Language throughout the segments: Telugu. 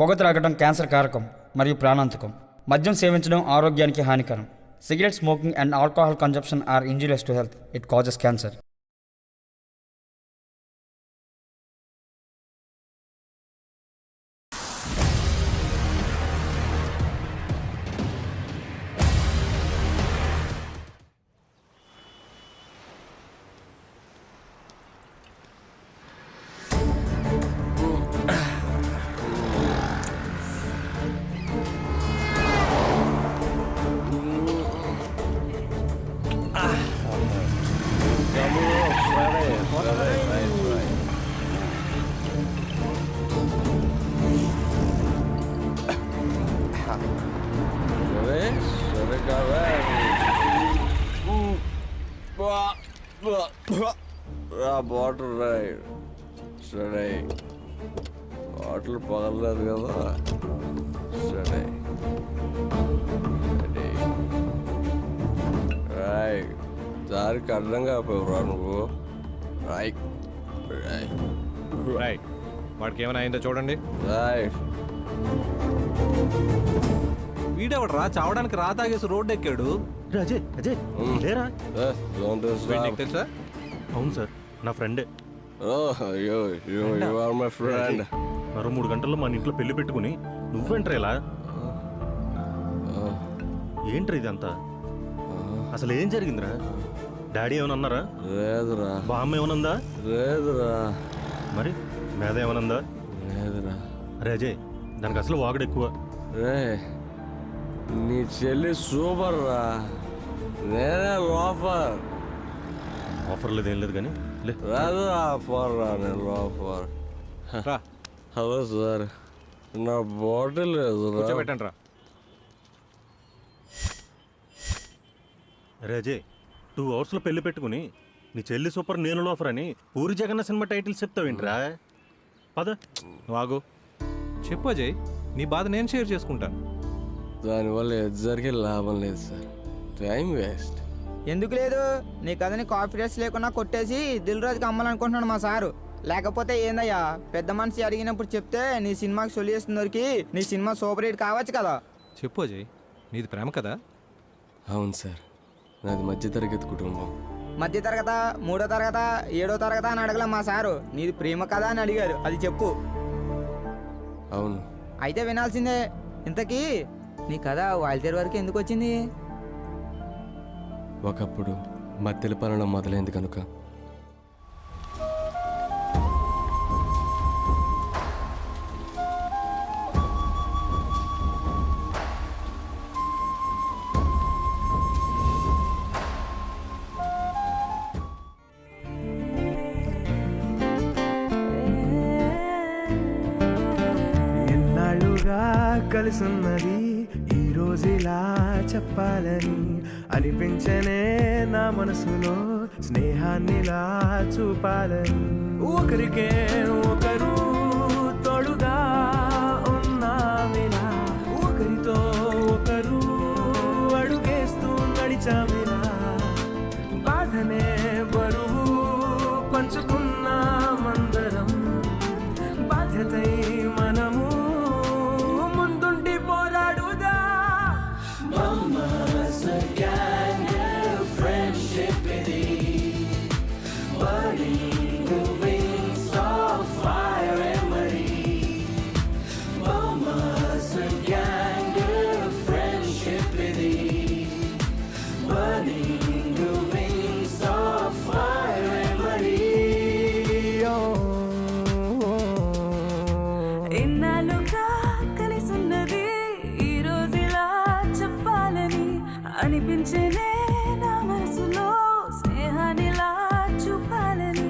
పొగ త్రాగడం క్యాన్సర్ కారకం మరియు ప్రాణాంతకం. మద్యం సేవించడం ఆరోగ్యానికి హానికరం. Cigarette smoking and alcohol consumption are injurious to health. It causes cancer. Bottle రైడ్ సరే, బాటిల్ పగలలేదు కదా. సరే రాయ్, దారికి అడ్డంగా పోయిరా నువ్వు. రాయ్ రాయ్ రాయ్, వాడికి ఏమైనా అయిందో చూడండి. రాయ్, వీడెవడరా చావడానికి రా తాగేసి రోడ్డు ఎక్కాడు. అజయ్ అజయ్ లేరా? వీడికి తెలుసా? అవును సార్, నా ఫ్రెండే. My friend. మరో 3 గంటల్లో మన ఇంట్లో పెళ్లి పెట్టుకుని నువ్వేంట్రా ఇలా? ఏంట్రా ఇదంతా? అసలు ఏం జరిగిందిరా? డాడీ ఏమైనా అన్నారా? లేదురా. బామ్మ ఏమనుందా? లేదురా. మరి మేధ ఏమనుందా? లేదురా. అరే అజయ్, దానికి అసలు వాగుడు ఎక్కువ. రే, నీ చెల్లి సూపర్ రా, నేనే లోఫర్. ఆఫర్ లేదు ఏం లేదు కానీ రాదు ఆఫర్ రా, నేను లోఫర్. హలో సార్, నా బాటిల్ లేదు. కూర్చోబెట్టండి రా. అరే అజయ్, 2 అవర్స్లో పెళ్లి పెట్టుకుని నీ చెల్లి సూపర్ నేను లోఫర్ అని పూరి జగన్న సినిమా టైటిల్స్ చెప్తావేంట్రా? పద వాగు, చెప్పు అజయ్, నీ బాధ నేను షేర్ చేసుకుంటాను. దానివల్ల ఇద్దరికి లాభం లేదు సార్, టైం వేస్ట్. ఎందుకు లేదు? నీ కథని కాన్ఫిడెన్స్ లేకుండా కొట్టేసి దిల్ రాజుకి అమ్మాలనుకుంటున్నాడు మా సారు. లేకపోతే ఏందయ్యా, పెద్ద మనిషి అడిగినప్పుడు చెప్తే నీ సినిమాకి సొల్యూషన్ దొరికి నీ సినిమా సూపర్ హిట్ కావచ్చు కదా. చెప్పు అజయ్, నీది ప్రేమ కదా? అవును సార్, నాది మధ్యతరగతి కుటుంబం. మధ్య తరగత, 3వ తరగత, 7వ తరగత అని అడగలే మా సారు. నీది ప్రేమ కదా అని అడిగారు, అది చెప్పు. అవును. అయితే వినాల్సిందే. ఇంతకీ నీ కథ వాయిల్తేరు వరకు ఎందుకు వచ్చింది? ఒకప్పుడు మధ్యల పనులు మొదలైంది కనుక. ఎన్నాళ్ళుగా కలిసున్నది ఈ రోజులా చెప్పాలని అనిపించనే నా మనసులో స్నేహాన్నిలా చూపాలని. ఒకరికే ఒకరు తోడుగా ఉన్నామిలా, ఒకరితో ఒకరు అడుగేస్తూ నడిచామిలా. బాధనే బరువు పంచుకున్నామందరం, బాధ్యతై మనము ముందుండి పోరాడుదా. ఎన్నాళ్ళుగా కలిసున్నది ఈ రోజులా చెప్పాలని అనిపించనే నా మనసులో స్నేహానిలా చూపాలని.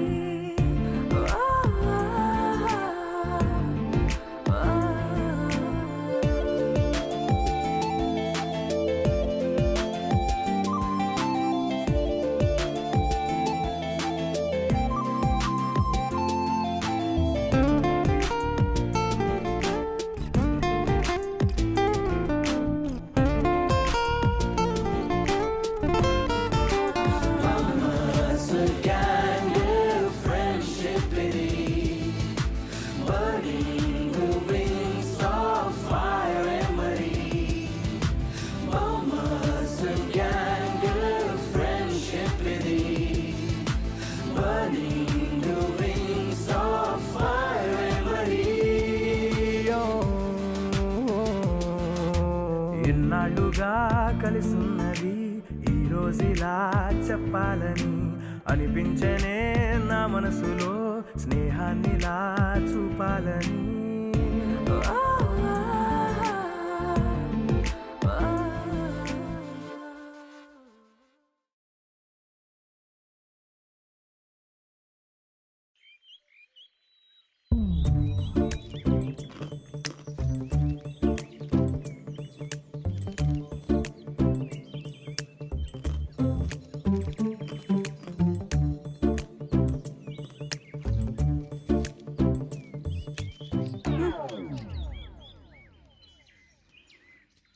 ఎన్నాళ్ళుగా కలిసున్నది ఈ రోజులా చెప్పాలని అనిపించనే నా మనసులో స్నేహాన్నిలా చూపాలని.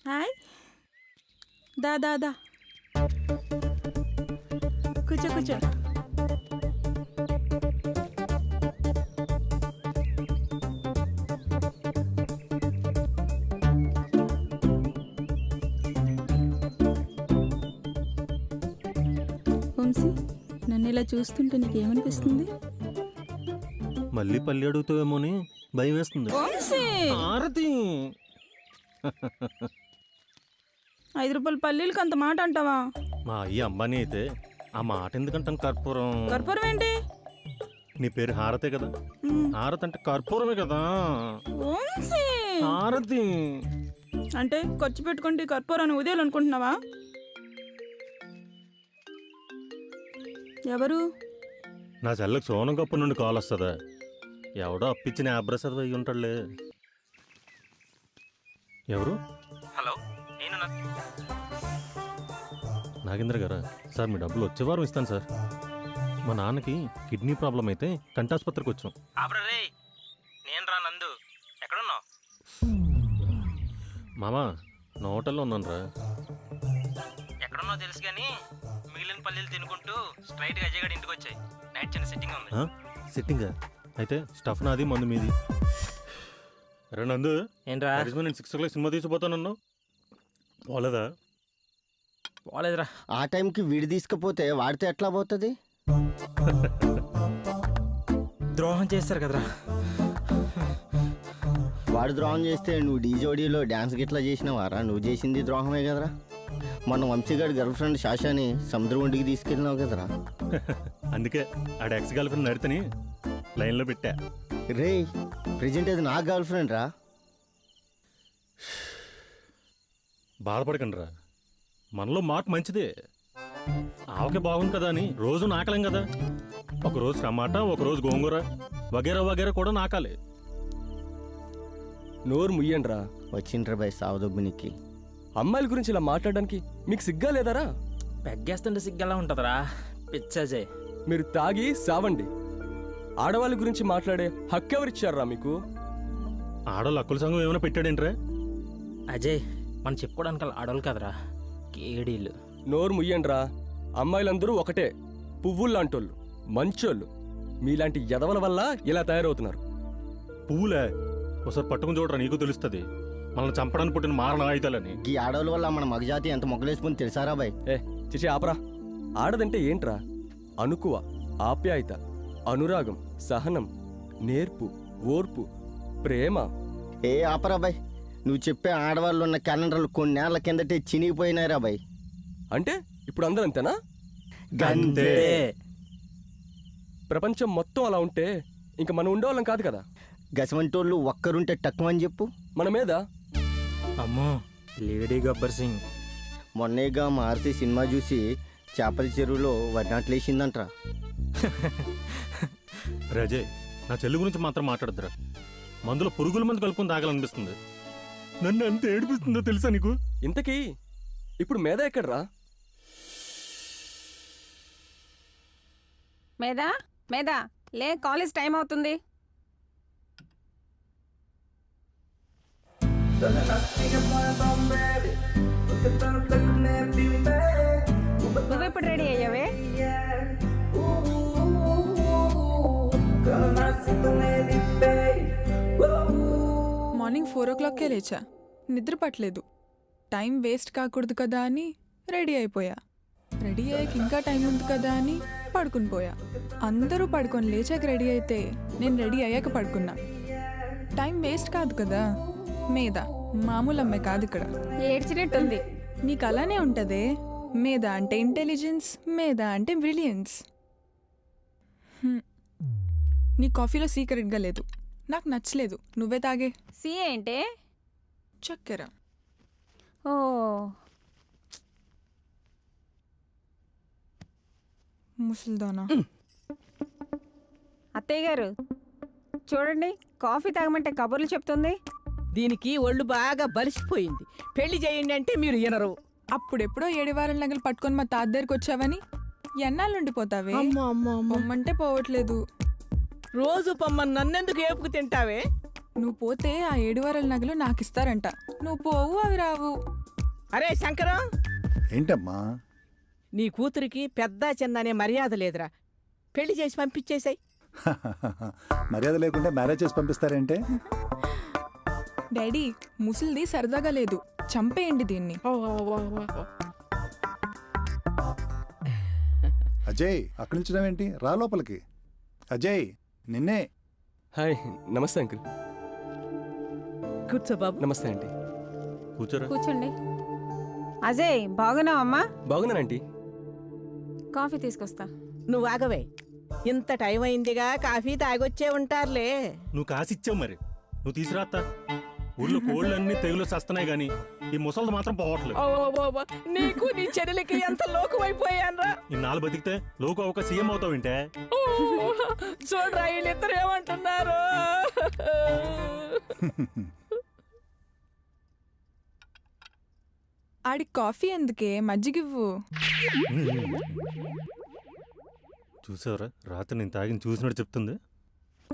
హాయ్ దా దా దా కూర్చో కూర్చో. వంశీ, నన్ను ఇలా చూస్తుంటే నీకేమనిపిస్తుంది? మళ్ళీ పల్లి అడుగుతావేమోని భయం వేస్తుంది. వంశీ, హారతి 5 రూపాయల పల్లీలకి అంత మాట అంటావా? మా అయ్య అంబానీ అయితే ఆ మాట ఎందుకంటాం? కర్పూరం. కర్పూరం ఏంటి? నీ పేరు హారతే కదా, హారతి అంటే కర్పూరమే కదా. వంశీ, హారతి అంటే ఖర్చు పెట్టుకుంటే కర్పూరాన్ని ఉదయాలనుకుంటున్నావా? ఎవరు? నా చెల్లెకి సోనం కప్పు నుండి కాల్ వస్తుందా? ఎవడో అప్పించిన అబ్రసద్ అయ్యి ఉంటాడులే. ఎవరు? హలో, నేను నాగేంద్ర గారా? సార్ మీ డబ్బులు వచ్చే వారం ఇస్తాను సార్. మా నాన్నకి కిడ్నీ ప్రాబ్లం అయితే కంటాసుపత్రికి వచ్చాం. ఆబ్రే, నేను రా నందు, ఎక్కడున్నావు? మామా నా హోటల్లో ఉన్నాను రా. ఎక్కడున్నావు తెలుసు కానీ మిగిలిన పల్లీలు తినుకుంటూ స్ట్రైట్గా అజయ్ గడి ఇంటికి వచ్చాయి. నైట్ చిన్న సెట్టింగ్ ఉంది. సిట్టింగా అయితే స్టఫ్ నాది, మందు మీది. అరే నందు, ఏంట్రా? నేను 6 o'clock సినిమా తీసిపోతానన్నావు, పోలేదా? పోలేదురా. ఆ టైంకి వీడి తీసుకపోతే వాడితే ఎట్లా పోతుంది? ద్రోహం చేస్తారు కదరా. వాడు ద్రోహం చేస్తే నువ్వు డీజోడీలో డ్యాన్స్ గిట్లా చేసినావారా? నువ్వు చేసింది ద్రోహమే కదరా. మన వంశీగాడి గర్ల్ ఫ్రెండ్ శాషాని సముద్రం ఒంటికి తీసుకెళ్ళినావు కదరా. అందుకే ఆడ ఎక్స్ గర్ల్ ఫ్రెండ్ నడితని లైన్లో పెట్టా. రే, ప్రెజెంట్ అది నా గర్ల్ ఫ్రెండ్ రా. బాధపడకండి రా, మనలో మార్పు మంచిదే. ఆవకే బాగుంది కదా అని రోజు నాకలేం కదా. ఒకరోజు టమాటా, ఒకరోజు గోంగూర, వగేరా వగేరా కూడా నాకాలి. నోరు ముయ్యండ్రా. వచ్చిండ్రా బాయ్ సావదొబ్బినికి. అమ్మాయిల గురించి ఇలా మాట్లాడడానికి మీకు సిగ్గా లేదారా? పెగ్గేస్తుంటే సిగ్గెలా ఉంటుందిరా పిచ్చజయ్. మీరు తాగి సావండి. ఆడవాళ్ళ గురించి మాట్లాడే హక్కు ఎవరిచ్చారా మీకు? ఆడోళ్ళు అక్కుల సంఘం ఏమైనా పెట్టాడేంట్రా? అజయ్, మనం చెప్పుకోవడానికి ఆడవాళ్ళు కదరా, కేడీలు. నోరు ముయ్యండ్రా. అమ్మాయిలందరూ ఒకటే, పువ్వుల్లాంటోళ్ళు, మంచోళ్ళు. మీలాంటి ఎదవల వల్ల ఇలా తయారవుతున్నారు. పువ్వులే ఒకసారి పట్టుకుని చూడరా, నీకు తెలుస్తుంది. మనల్ని చంపడానికి పుట్టిన మారణ ఆయుధాలని. ఈ ఆడవాళ్ళ వల్ల మన మగజాతి ఎంత మొగ్గలేసుకుని తెలుసారా బాయ్? చిచి ఆపరా. ఆడదంటే ఏంట్రా? అనుకువ, ఆప్యాయత, అనురాగం, సహనం, నేర్పు, ఓర్పు, ప్రేమ. ఏ ఆపరా బాయ్, నువ్వు చెప్పే ఆడవాళ్ళు ఉన్న క్యాలెండర్లు కొన్నేళ్ల కిందటే చినిగిపోయినాయిరా బాయ్. అంటే ఇప్పుడు అందరూ అంతేనా? గంతే. ప్రపంచం మొత్తం అలా ఉంటే ఇంక మనం ఉండేవాళ్ళం కాదు కదా. గసవంటోళ్ళు ఒక్కరుంటే తక్కువని చెప్పు. మన మీద అమ్మో, లేడీ గబ్బర్ సింగ్. మొన్నేగా మారుతి సినిమా చూసి చేపల చెరువులో వడ్నాట్లేసిందంట్రా. రజయ్, నా చెల్లి గురించి మాత్రం మాట్లాడద్దురా. మందులో పురుగుల మందు కలుపుకొని తాగాలనిపిస్తుంది. నన్ను అంత ఏడిపిస్తుందో తెలుసా నీకు? ఇంతకీ ఇప్పుడు మీద ఎక్కడ్రా? మేదా మేదా లే, కాలేజ్ టైం అవుతుంది. నువ్వెప్పుడు రెడీ అయ్యావే? మార్నింగ్ 4 o'clockకే లేచా. నిద్ర పట్టలేదు. టైం వేస్ట్ కాకూడదు కదా అని రెడీ అయిపోయా. రెడీ అయ్యాక ఇంకా టైం ఉంది కదా అని పడుకుని పోయా. అందరూ పడుకొని లేచాక రెడీ అయితే నేను రెడీ అయ్యాక పడుకున్నా. టైం వేస్ట్ కాదు కదా. మీద మామూలు అమ్మాయి కాదు ఇక్కడ. ఏడ్చినట్టుంది. నీకు అలానే ఉంటదే. మేధ అంటే ఇంటెలిజెన్స్, మేధ అంటే బ్రిలియన్స్. నీ కాఫీలో సీక్రెట్గా లేదు, నాకు నచ్చలేదు. నువ్వే తాగే. సి ఏంటే? చక్కెర. ఓ ముసల్దానా. అత్తయ్య గారు చూడండి, కాఫీ తాగమంటే కబుర్లు చెప్తుంది. దీనికి ఒళ్ళు బాగా బలిసిపోయింది. పెళ్లి చేయండి అంటే మీరు వినరు. అప్పుడెప్పుడో 7 వారాల నగలు పట్టుకొని మా తాత దగ్గరికి వచ్చావని ఎన్నాళ్ళు ఉండిపోతావే? పొమ్మంటే పోవట్లేదు. రోజు పొమ్మని నన్నెందుకు ఏపుకు తింటావే? నువ్వు పోతే ఆ 7 వారాల నగలు నాకు ఇస్తారంట. నువ్వు పోవు, అవి రావు. అరే శంకరం, ఏంటమ్మా? నీ కూతురికి పెద్ద చిన్న అనే మర్యాద లేదురా. పెళ్లి చేసి పంపించేసాయి. మర్యాద లేకుండా మ్యారేజ్ చేసి పంపిస్తారంటే? డాడీ, ముసలిది సరదాగా లేదు, చంపేయండి దీన్ని. అజయ్, అక్కడి నుంచి ఏంటి? రా లోపలికి. అజయ్, నిన్నే. హాయ్, నమస్తే అంకుల్. కూర్చో బాబు. నమస్తే ఆంటీ. కూర్చోరా. కూర్చోండి. అజయ్ బాగున్నావమ్మా? బాగున్నానంటీ. కాఫీ తీసుకొస్తా. నువ్వు ఆగవే, ఇంత టైం అయిందిగా, కాఫీ తాగొచ్చే ఉంటారులే. నువ్వు కాసిచ్చావు మరి, నువ్వు తీసుకురాత్తా. ఊళ్ళో కోళ్ళన్నీ తెగులు సస్తున్నాయి గాని ఈ ముసలిది మాత్రం పోవట్లేదు. నీకు నీ చెల్లెలకి ఎంత లోకమైపోయాన్రా. ఇన్నాళ్ళు బతికితే లోకు ఒక సీఎం అవుతావు వింటే. చూడరా వీళ్ళిద్దరు ఏమంటున్నారు. ఆడి కాఫీ ఎందుకే, మజ్జిగివ్వు. చూసావరా, రాత్రి నేను తాగిన చూసినట్టు చెప్తుంది.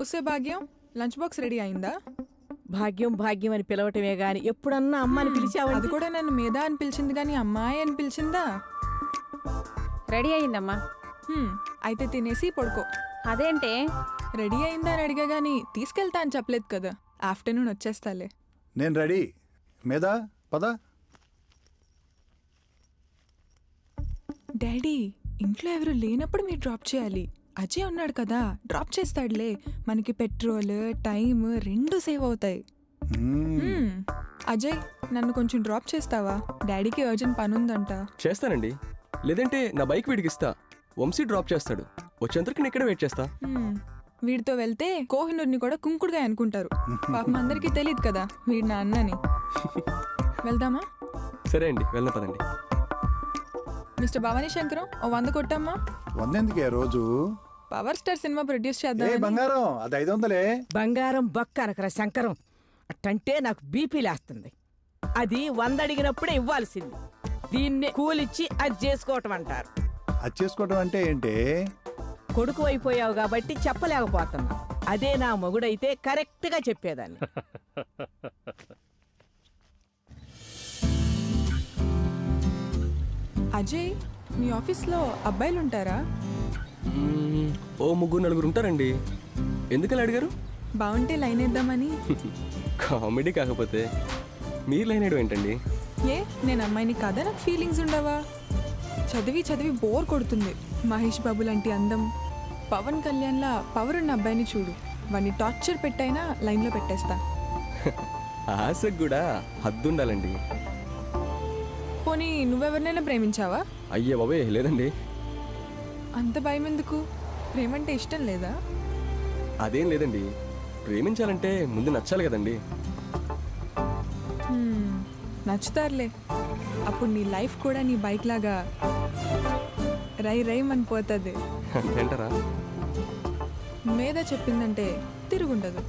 ఉసే భాగ్యం, లంచ్ బాక్స్ రెడీ అయిందా? భాగ్యం భాగ్యం అని పిలవటమే గాని ఎప్పుడన్నా అమ్మని పిలిచావు? అది కూడా నన్ను మేధా అని పిలిచింది కానీ అమ్మాయి అని పిలిచిందా? రెడీ అయిందమ్మా. అయితే తినేసి పడుకో. అదేంటే? రెడీ అయిందా అని అడిగా గానీ తీసుకెళ్తా అని చెప్పలేదు కదా. ఆఫ్టర్నూన్ వచ్చేస్తాలే. నేను రెడీ. మేధా, పద. డాడీ, ఇంట్లో ఎవరు లేనప్పుడు మీరు డ్రాప్ చేయాలి. అజయ్ ఉన్నాడు కదా, డ్రాప్ చేస్తాడులే. మనకి పెట్రోల్, టైం 2 సేవ్ అవుతాయి. అజయ్, నన్ను కొంచెం డ్రాప్ చేస్తావా? డాడీకి అర్జెంట్ పని ఉందంట. చేస్తానండి, లేదంటే నా బైక్ వీడికి ఇస్తా. వంశీ డ్రాప్ చేస్తాడు. వచ్చేంతరికి నేను ఇక్కడే వెయిట్ చేస్తా. వీడితో వెళ్తే కోహినూర్ని కూడా కుంకుడుగా అనుకుంటారు. పాపం అందరికీ తెలియదు కదా వీడు నా అన్నని. వెళ్దామా? సరే అండి, వెళ్దాం పదండి. మిస్టర్ భవానీ శంకరం, ఓ 100 కొట్టమ్మా. 100 ఎందుకే రోజు? పవర్ స్టార్ సినిమా ప్రొడ్యూస్ ఏ చేద్దాం. బంగారం, అది 500. బంగారం బొక్క అనకరా శంకరం, అట్టంటే నాకు బీపీ లేస్తుంది. అది 100 అడిగినప్పుడే ఇవ్వాల్సింది. దీన్ని కూలిచ్చి అది చేసుకోవటం అంటారు. అది చేసుకోవటం అంటే ఏంటి? కొడుకు అయిపోయావు కాబట్టి చెప్పలేకపోతున్నా. అదే నా మొగుడైతే కరెక్ట్గా చెప్పేదాన్ని. అజయ్, మీ ఆఫీస్లో అబ్బాయిలు ఉంటారా? ఓ 3-4 ఉంటారండి. ఎందుకలా అడిగారు? బాగుంటే లైన్ వేద్దామని. కామెడీ కాకపోతే మీరు లైన్ వేయడం ఏంటండి? ఏ, నేను అమ్మాయిని కాదా? నాకు ఫీలింగ్స్ ఉండవా? చదివి చదివి బోర్ కొడుతుంది. మహేష్ బాబు లాంటి అందం, పవన్ కళ్యాణ్లా పవర్ ఉన్న అబ్బాయిని చూడు. వాడిని టార్చర్ పెట్టైనా లైన్లో పెట్టేస్తా. ఆశకు కూడా హద్దుండాలండి. పోనీ నువ్వెవరినైనా ప్రేమించావా? అయ్యే బాబే, లేదండి. అంత భయం ఎందుకు? ప్రేమంటే ఇష్టం లేదా? అదేం లేదండి, ప్రేమించాలంటే ముందు నచ్చాలి కదండి. నచ్చుతారులే. అప్పుడు నీ లైఫ్ కూడా నీ బైక్ లాగా రై రైమని పోతుంది. అంటారా? మీద చెప్పిందంటే తిరుగుండదు.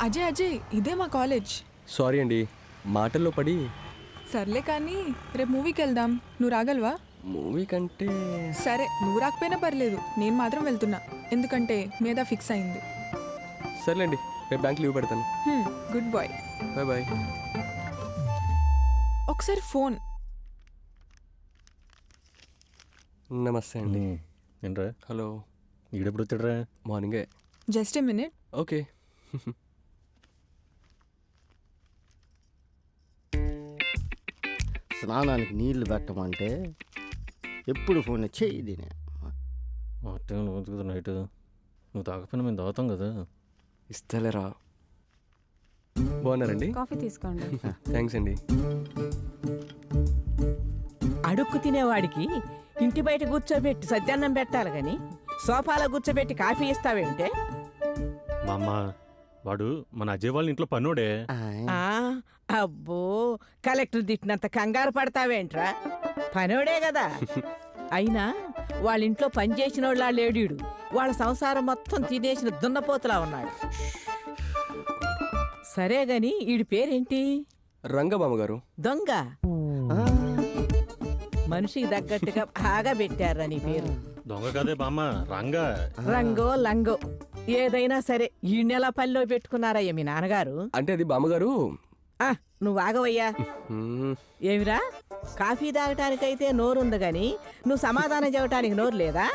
అజయ్ అజయ్, ఇదే మా కాలేజ్. సారీ అండి, మాటల్లో పడి. సర్లే కానీ రేపు మూవీకి వెళ్దాం. నువ్వు రాగలవా? మూవీ కంటే సరే, నువ్వు రాకపోయినా పర్లేదు, నేను మాత్రం వెళ్తున్నా. ఎందుకంటే మీద ఫిక్స్ అయింది. సర్లేండి, రేపు బ్యాంక్ లీవ్ పెడతాను. Good bye. Bye bye. ఒకసారి ఫోన్. నమస్తే అండి. ఏంట్రా? హలో. ఈడెప్పుడు వచ్చాడ్రా? మార్నింగే. Just a minute. ఓకే. స్నానానికి నీళ్లు పెట్టమంటే ఎప్పుడు ఫోన్ చేయి దీనే. కదా నైట్ నువ్వు తాగకపోయినా మేము తాగుతాం కదా. ఇస్తలేరా? బాగున్నారండి? కాఫీ తీసుకోండి. థ్యాంక్స్ అండి. అడుక్కు తినేవాడికి ఇంటి బయట కూర్చోబెట్టి సద్యాన్నం పెట్టాలి గాని సోఫాలో కూర్చోబెట్టి కాఫీ ఇస్తావేంటే? మా అమ్మ వాడు మన అజయ్ వాళ్ళ ఇంట్లో పన్నోడే. ఆ, అబ్బో కలెక్టర్ తిట్టినంత కంగారు పడతావేంట్రా? పనోడే కదా. అయినా వాళ్ళ ఇంట్లో పనిచేసిన వాళ్ళ లేడీడు వాళ్ళ సంసారం మొత్తం తినేసిన దున్నపోతులా ఉన్నాడు. సరే గాని ఈడి పేరేంటి? రంగబామ్మగారు. దొంగ. ఆ, మనిషికి తగ్గట్టుగా బాగా పెట్టారా నీ పేరు. దొంగ కదే బామ్మ, రంగా. రంగో లంగో ఏదైనా సరే ఈ నెల పనిలో పెట్టుకున్నారయ్యా మీ నాన్నగారు. అంటే అది బామ్మగారు. ఆ, నువ్వు ఆగవయ్యా. ఏమిరా, కాఫీ తాగటానికైతే నోరుంది గాని నువ్వు సమాధానం చెప్పటానికి నోరు లేదా?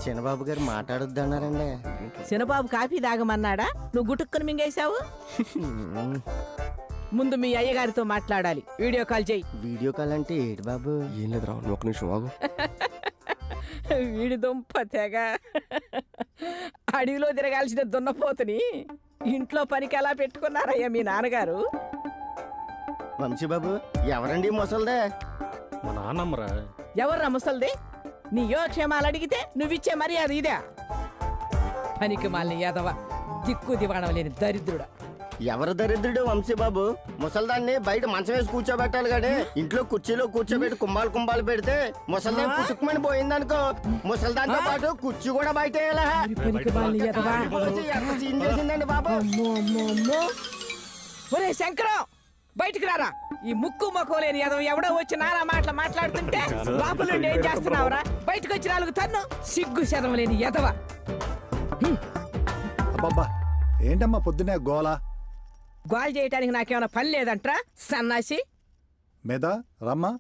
చిన్నబాబు గారు మాట్లాడొద్దన్నారండి. చిన్నబాబు కాఫీ తాగమన్నాడా? నువ్వు గుటుక్కుని మింగేశావు. ముందు మీ అయ్యగారితో మాట్లాడాలి. వీడియో కాల్ చేయి. వీడియో కాల్ అంటే ఏడు బాబు? ఏం లేదురా, నువ్వు ఒక నిమిషం ఆగు. వీడి దుంప తెగ. అడవిలో తిరగాల్సిన దున్నపోతుని ఇంట్లో పనికి ఎలా పెట్టుకున్నారయ్యా మీ నాన్నగారు? వంశీబాబు ఎవరండి ముసల్దే? మా నాన్నమ్మరా. ఎవర్రా ముసల్ది? నీ యోగక్షేమాలు అడిగితే నువ్విచ్చే మర్యాద ఇదే? పనికి మాలిన యాదవ, దిక్కు దివాణం లేని దరిద్రుడా. ఎవరు దరిద్రుడు వంశీబాబు? ముసల్దాన్ని బయట మంచం వేసి కూర్చోబెట్టాలి కానీ ఇంట్లో కుర్చీలో కూర్చోబెట్టి కుంభాలు పెడితే ముసల్దాన్ పుట్టుకుమని పోయిందనుకో, ముసల్దాన్తో పాటు కుర్చీ కూడా బయట పనికి మాలిన యాదవ. చేసిందండి బాబు. ఒరే శంకరం, బయటికి రారా. ఈ ముక్కు మొక్కో లేని యాదవ ఎవడో వచ్చి నానా మాటలు మాట్లాడుతుంటే లోపల నుండి ఏం చేస్తున్నావురా? బయటకు వచ్చి 4 తన్ను. సిగ్గు శరం లేని యాదవ. అబ్బబ్బా ఏంటమ్మా పొద్దునే గోల? గోల్ చేయటానికి నాకేమైనా పని లేదంట్రా సన్నాసి? మీద రమ్మా.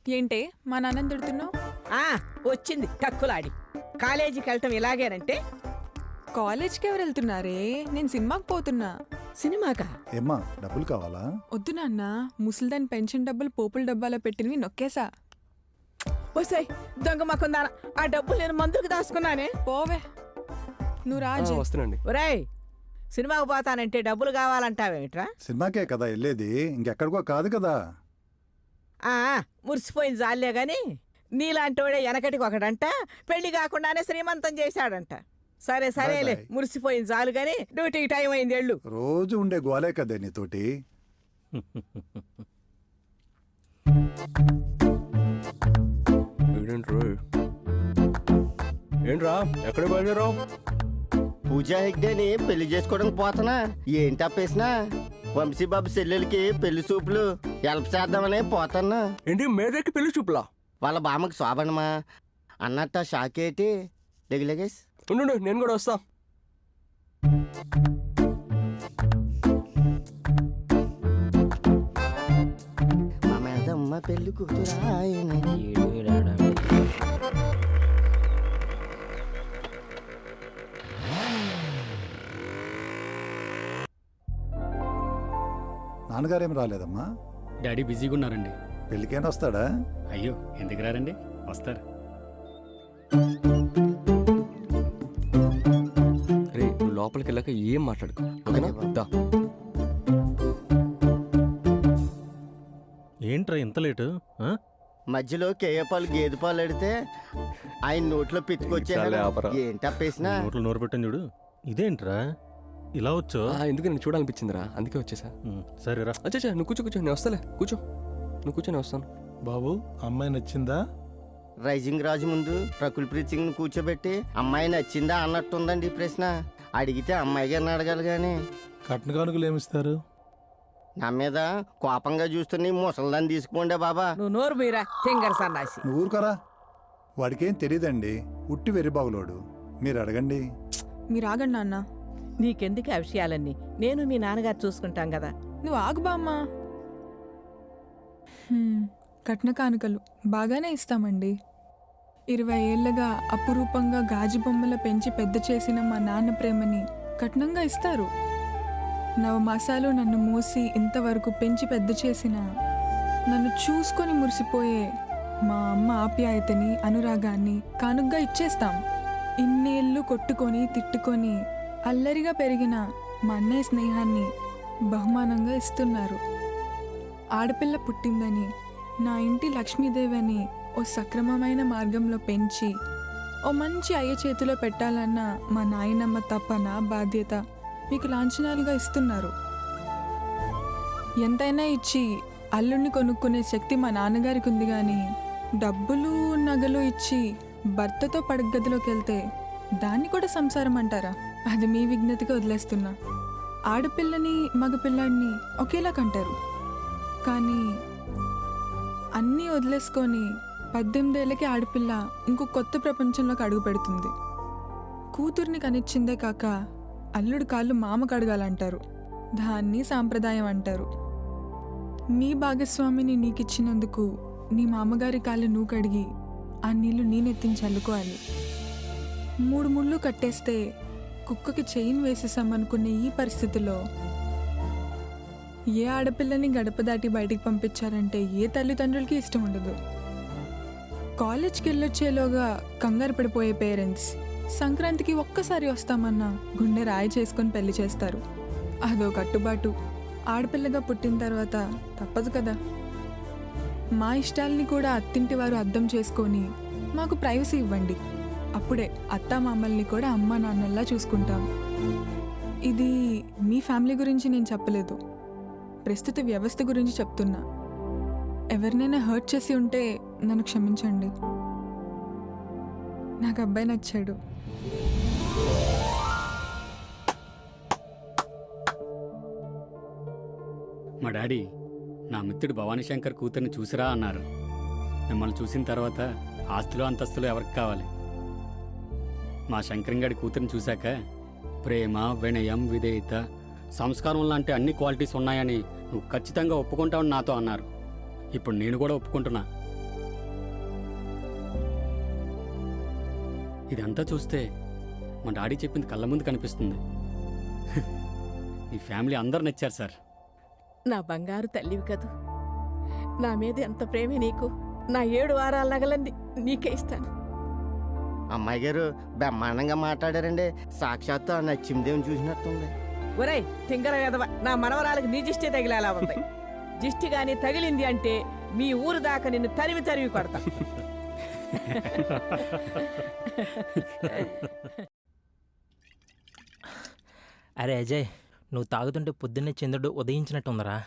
ఏంటే మా నాన్న తిడుతున్నావు? ఆ, వచ్చింది టక్కులాడి. కాలేజీకి వెళ్ళటం ఇలాగేనంటే? కాలేజ్కి ఎవరు వెళ్తున్నారే? నేను సినిమాకి పోతున్నా. సినిమాకా? ఏమ్మా డబ్బులు కావాలా? వద్దు నాన్న, ముసలిదాని పెన్షన్ డబ్బులు పోపుల డబ్బాలో పెట్టినవి నొక్కేసా. వస్తాయి దొంగ మాకుందాన. ఆ డబ్బులు నేను మందుకు దాచుకున్నానే. పోవే నువ్వు రాజు. వస్తున్నాండి. ఒరేయ్, సినిమాకు పోతానంటే డబ్బులు కావాలంటావేమిట్రా? సినిమాకే కదా వెళ్ళేది, ఇంకెక్కడికో కాదు కదా. ఆ, మురిసిపోయింది జాలే గాని నీలాంటోడే వెనకటికి ఒకడంట పెళ్లి కాకుండానే శ్రీమంతం చేశాడంట. సరే సరేలే, మురిసిపోయింది చాలు గాని డ్యూటీకి టైం అయింది ఎళ్ళు. రోజు ఉండే గోలే కదే నీతోటి. ఏంట్రా ఎక్కడ బయలుదేరావు? పూజా హెగ్డేని పెళ్లి చేసుకోవడానికి పోతున్నా. ఏంటి అప్పేసినా? వంశీబాబు చెల్లెలకి పెళ్లి చూపులు హెల్ప్ చేద్దామని పోతున్నా. ఏంటి మేదకి పెళ్లి చూపులా? వాళ్ళ బామ్మకి శోభనమా అన్నట్ట షాక్ ఏంటి? లెగేస్ ఉండు, నేను కూడా వస్తా. మా మేదమ్మ పెళ్లి కూతురాయన. నాన్నగారేం రాలేదమ్మా? డాడీ బిజీగా ఉన్నారండి. పెళ్ళికైనా వస్తాడా? అయ్యో ఎందుకు రారండి, వస్తారు. రే, నువ్వు లోపలికి వెళ్ళాక ఏం మాట్లాడుకో, ఓకేనా? దా. ఏంట్రా ఇంత లేటు? మధ్యలో కేయపాలు గేదె పాలు ఎడితే ఆయన నోట్లో పిచ్చుకొచ్చాడు. ఏంటి అప్పేసినా? నోట్లో నోరు పెట్టని చూడు. ఇదేంట్రా ఇలా వచ్చో? ఎందుకు నేను చూడాలనిపించిందిరా, అందుకే వచ్చేసా. సరేరా. అచ్చా నువ్వు కూర్చో, నేను వస్తాలే. కూర్చో, నువ్వు కూర్చో, నేను వస్తాను. బాబు, అమ్మాయి నచ్చిందా? రైజింగ్ రాజు ముందు రకుల్ ప్రీత్ సింగ్ కూర్చోబెట్టి అమ్మాయి నచ్చిందా అన్నట్టుందండి ఈ ప్రశ్న. అడిగితే అమ్మాయి గారిని అడగాలి గాని. కట్న కానుకలు ఏమిస్తారు? నా మీద కోపంగా చూస్తున్న ముసల్దాన్ని తీసుకోండే బాబా. నువ్వు నోరు మీరా తింగర్ సన్నాసి. నువ్వు ఊరుకోరా, వాడికేం తెలియదండి, ఉట్టి వెర్రిబాగులోడు. మీరు అడగండి. మీరు ఆగండి నాన్న. నీకెందుకు ఆ విషయాలన్నీ? నేను మీ నాన్నగారు చూసుకుంటాం కదా. నువ్వు ఆగు బామ్మా. కట్న కానుకలు బాగానే ఇస్తామండి. 20 ఏళ్లుగా అపురూపంగా గాజు బొమ్మల పెంచి పెద్ద చేసిన మా నాన్న ప్రేమని కట్నంగా ఇస్తారు. 9 మాసాలు నన్ను మోసి ఇంతవరకు పెంచి పెద్ద చేసిన, నన్ను చూసుకొని మురిసిపోయే మా అమ్మ ఆప్యాయతని, అనురాగాన్ని కానుగ్గా ఇచ్చేస్తాం. ఇన్నేళ్ళు కొట్టుకొని తిట్టుకొని అల్లరిగా పెరిగిన మా అన్నయ్య స్నేహాన్ని బహుమానంగా ఇస్తున్నారు. ఆడపిల్ల పుట్టిందని, నా ఇంటి లక్ష్మీదేవి అని ఓ సక్రమమైన మార్గంలో పెంచి ఓ మంచి అయ్య చేతిలో పెట్టాలన్న మా నాయనమ్మ తపన, బాధ్యత మీకు లాంఛనాలుగా ఇస్తున్నారు. ఎంతైనా ఇచ్చి అల్లుడిని కొనుక్కునే శక్తి మా నాన్నగారికి ఉంది, కానీ డబ్బులు నగలు ఇచ్చి భర్తతో పడగదిలోకి వెళ్తే దాన్ని కూడా సంసారం అంటారా? అది మీ విజ్ఞతగా వదిలేస్తున్నా. ఆడపిల్లని మగపిల్లాడిని ఒకేలా కంటారు, కానీ అన్నీ వదిలేసుకొని 18 ఏళ్ళకి ఆడపిల్ల ఇంకో కొత్త ప్రపంచంలోకి అడుగు పెడుతుంది. కూతుర్ని కనిచ్చిందే కాక అల్లుడు కాళ్ళు మామ కడగాలంటారు. దాన్ని సాంప్రదాయం అంటారు. నీ భాగస్వామిని నీకిచ్చినందుకు నీ మామగారి కాళ్ళు నువ్వు కడిగి ఆ నీళ్లు నేనెత్తించి చల్లుకోవాలి. 3 ముళ్ళు కట్టేస్తే కుక్కకి చైన్ వేసేసామనుకునే ఈ పరిస్థితిలో ఏ ఆడపిల్లని గడప దాటి బయటికి పంపించారంటే ఏ తల్లిదండ్రులకి ఇష్టం ఉండదు. కాలేజ్కి వెళ్ళొచ్చేలోగా కంగారు పడిపోయే పేరెంట్స్ సంక్రాంతికి ఒక్కసారి వస్తామన్నా గుండె రాయి చేసుకొని పెళ్లి చేస్తారు. అదో కట్టుబాటు. ఆడపిల్లగా పుట్టిన తర్వాత తప్పదు కదా. మా ఇష్టాలని కూడా అత్తింటి వారు అర్థం చేసుకొని మాకు ప్రైవసీ ఇవ్వండి. అప్పుడే అత్తా మామల్ని కూడా అమ్మా నాన్నల్లా చూసుకుంటాం. ఇది మీ ఫ్యామిలీ గురించి నేను చెప్పలేదు, ప్రస్తుత వ్యవస్థ గురించి చెప్తున్నా. ఎవరినైనా హర్ట్ చేసి ఉంటే నన్ను క్షమించండి. నాకు అబ్బాయి నచ్చాడు. మా డాడీ నా మిత్రుడు భవానీ శంకర్ కూతుర్ని చూసిరా అన్నారు. మిమ్మల్ని చూసిన తర్వాత ఆస్తులు అంతస్తులు ఎవరికి కావాలి? మా శంకరంగాడి కూతుర్ని చూశాక ప్రేమ, వినయం, విధేయత, సంస్కారం లాంటి అన్ని క్వాలిటీస్ ఉన్నాయని నువ్వు ఖచ్చితంగా ఒప్పుకుంటావని నాతో అన్నారు. ఇప్పుడు నేను కూడా ఒప్పుకుంటున్నా. ఇదంతా చూస్తే మా డాడీ చెప్పింది కళ్ళ ముందు కనిపిస్తుంది. ఈ ఫ్యామిలీ అందరు నచ్చారు సార్. నా బంగారు తల్లివి కదూ. నా మీద ఎంత ప్రేమే నీకు. నా 7 వారాల నగలన్నీ నీకే ఇస్తాను. అమ్మాయి గారు బ్రహ్మాండంగా మాట్లాడారండి. సాక్షాత్తు ఆ నచ్చిందేమని చూసినట్టుంది. ఒరేయ్ తింగర ఎదవ, నా మనవరాలకు నీ జిష్టి తగిలేలా ఉంది. జిష్టి గాని తగిలింది అంటే మీ ఊరు దాకా నిన్ను తరిమి తరిమి కొడతా. అరే అజయ్, నువ్వు తాగుతుంటే పొద్దున్నే చంద్రుడు ఉదయించినట్టుందరా.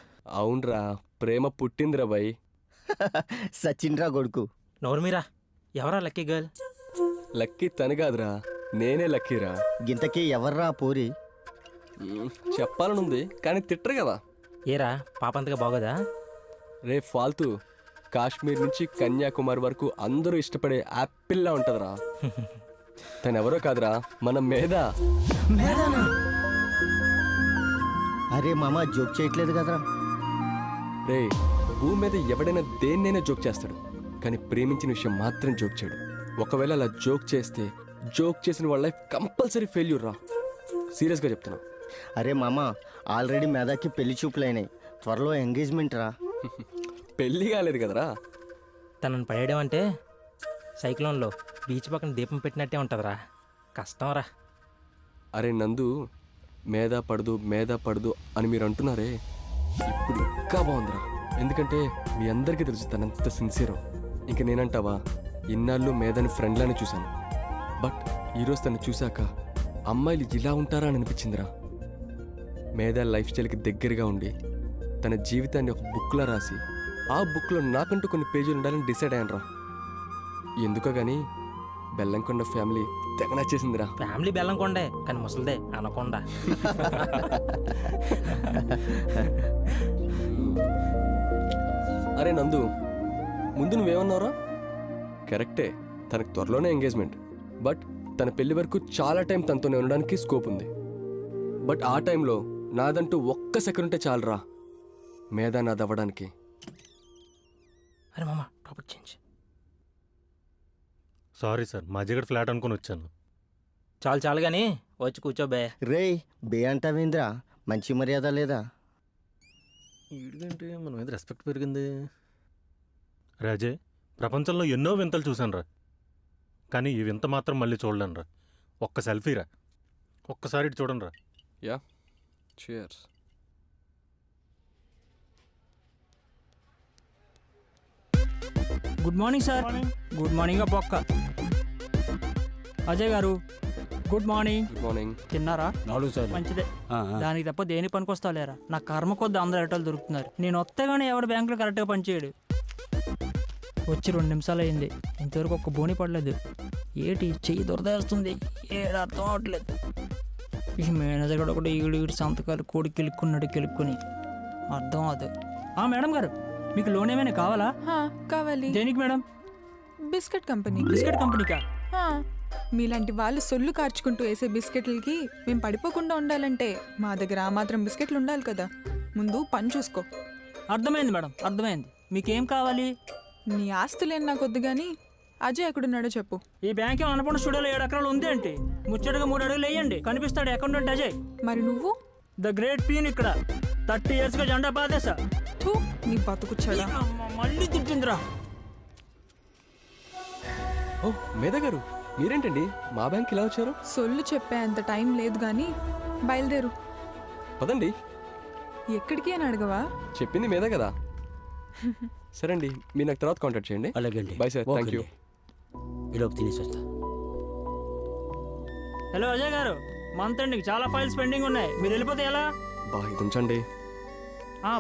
అవునరా, ప్రేమ పుట్టిందిరా బాయ్. సచిన్ రా కొడుకు. నోర్మీరా, ఎవరా లక్కీ గర్ల్? లక్కీ తను కాదురా, నేనే లక్కీరా. గింతకి ఎవర్రా పోరి? చెప్పాలనుంది కానీ తిట్టరు కదా. ఏరా పాపంతగా బాగోదా? రే ఫాల్తూ, కాశ్మీర్ నుంచి కన్యాకుమారి వరకు అందరూ ఇష్టపడే యాపిల్లా ఉంటుందిరా. తనెవరో కాదురా, మన మేధ. అరే మామ, జోక్ చేయట్లేదు కదరా. రే, భూమి మీద ఎవడైనా దేన్నైనా జోక్ చేస్తాడు, కానీ ప్రేమించిన విషయం మాత్రం జోక్ చేయడు. ఒకవేళ అలా జోక్ చేస్తే జోక్ చేసిన వాళ్ళ లైఫ్ కంపల్సరీ ఫెయిల్యూర్ రా. సీరియస్గా చెప్తున్నా. అరే మామ, ఆల్రెడీ మేధాకి పెళ్లి చూపులైనాయి. త్వరలో ఎంగేజ్మెంట్ రా. పెళ్ళి కాలేదు కదరా. తనను పడేయడం అంటే సైక్లోన్లో బీచ్ పక్కన దీపం పెట్టినట్టే ఉంటుందిరా. కష్టంరా. అరే నందు, మేధా పడదు అని మీరు అంటున్నారే, ఇప్పుడు ఇంకా బాగుందిరా. ఎందుకంటే మీ అందరికీ తెలుసు తనంత సిన్సియరో. ఇంక నేనంటావా, ఇన్నాళ్ళు మేధాని ఫ్రెండ్లానే చూశాను. బట్ ఈరోజు తను చూశాక అమ్మాయిలు ఇలా ఉంటారా అని అనిపించిందిరా. మేధా లైఫ్ స్టైల్కి దగ్గరగా ఉండి తన జీవితాన్ని ఒక బుక్లో రాసి ఆ బుక్లో నాకంటూ కొన్ని పేజీలు ఉండాలని డిసైడ్ అయ్యాను రా. ఎందుకో కానీ బెల్లంకొండ ఫ్యామిలీ తెగ నచ్చేసిందిరా. ఫ్యామిలీ బెల్లంకొండే, కానీ ముసలిదే అనకొండ. అరే నందు, ముందు నువ్వేమన్నావురా? కరెక్టే, తనకు త్వరలోనే ఎంగేజ్మెంట్. బట్ తన పెళ్లి వరకు చాలా టైం తనతోనే ఉండడానికి స్కోప్ ఉంది. బట్ ఆ టైంలో నాదంటూ ఒక్క సెకండ్ ఉంటే చాలరా మేధా నాది అవ్వడానికి. అరే మామ, టాపిక్ చేంజ్. సారీ సార్, మా జిగడ్ ఫ్లాట్ అనుకుని వచ్చాను. చాలు చాలు కానీ వచ్చి కూర్చోబే. రే బే అంటావేంద్రా? మంచి మర్యాద లేదా? ఏంటంటే మన మీద రెస్పెక్ట్ పెరిగింది. రాజే, ప్రపంచంలో ఎన్నో వింతలు చూశాను రా, కానీ ఈ వింత మాత్రం మళ్ళీ చూడలేను రా. ఒక్క సెల్ఫీ రా, ఒక్కసారి చూడండి రా. Yeah, cheers. Good morning sir. Good morning బొక్క. అజయ్ గారు గుడ్ మార్నింగ్. Good morning. తిన్నారా? 4 సార్లు. మంచిదే. దానికి తప్ప దేని పనికి వస్తావులేరా. నా కర్మ కొద్ది అందరు ఎటలు దొరుకుతున్నారు. నేను వస్తేగానే ఎవడు బ్యాంకులో కరెక్ట్గా పనిచేయడు. వచ్చి 2 నిమిషాలు అయింది, ఇంతవరకు ఒక్క బోని పడలేదు. ఏటి చెయ్యి దొరదేస్తుంది, ఏడు అర్థం అవట్లేదు. ఈ మేనేజర్ కూడా ఒకటి ఈడు సంతకాలు కోడి కెలుక్కుని అర్థం అవదు. మేడం గారు, మీకు లోన్ ఏమైనా కావాలా? కావాలి. దేనికి మేడం? Biscuit company. బిస్కెట్ కంపెనీకా? మీలాంటి వాళ్ళు సొల్లు కార్చుకుంటూ వేసే బిస్కెట్లకి మేము పడిపోకుండా ఉండాలంటే మా దగ్గర ఆ మాత్రం బిస్కెట్లు ఉండాలి కదా. ముందు పని చూసుకో. అర్థమైంది మేడం, అర్థమైంది. మీకేం కావాలి? నీ ఆస్తులేని నాకు వద్దు కానీ అజయ్ ఎక్కడున్నాడో చెప్పు. ఈ బ్యాంక్ అన్నపూర్ణ స్టూడియోలో 7 ఎకరాలు ఉంది ఏంటి? ముచ్చటగా 3 అడుగులు వేయండి, కనిపిస్తాడు అకౌంటెంట్ అజయ్. మరి నువ్వు? ద గ్రేట్ పీన్ ఇక్కడ 30 ఇయర్స్గా జెండా పాదేశా. నీ బతుకుచ్చాడా? మళ్ళీ తిట్టిందిరా. ఓ మేధా గారు, మీరేంటండి మా బ్యాంక్ ఇలా వచ్చారు? సొల్లు చెప్పే అంత టైం లేదు కానీ బయలుదేరు. పదండి. ఎక్కడికి అని అడగవా? చెప్పింది మేధా కదా. సరే అండి, మీరు నాకు తర్వాత కాంటాక్ట్ చేయండి. అలాగే అండి. Bye sir. Thank you. ఈలోపు తినేసి వస్తా. హలో అజయ్ గారు, మంత్ ఎండింగ్ చాలా ఫైల్స్ పెండింగ్ ఉన్నాయి, మీరు వెళ్ళిపోతే ఎలా? ఇది ఉంచండి.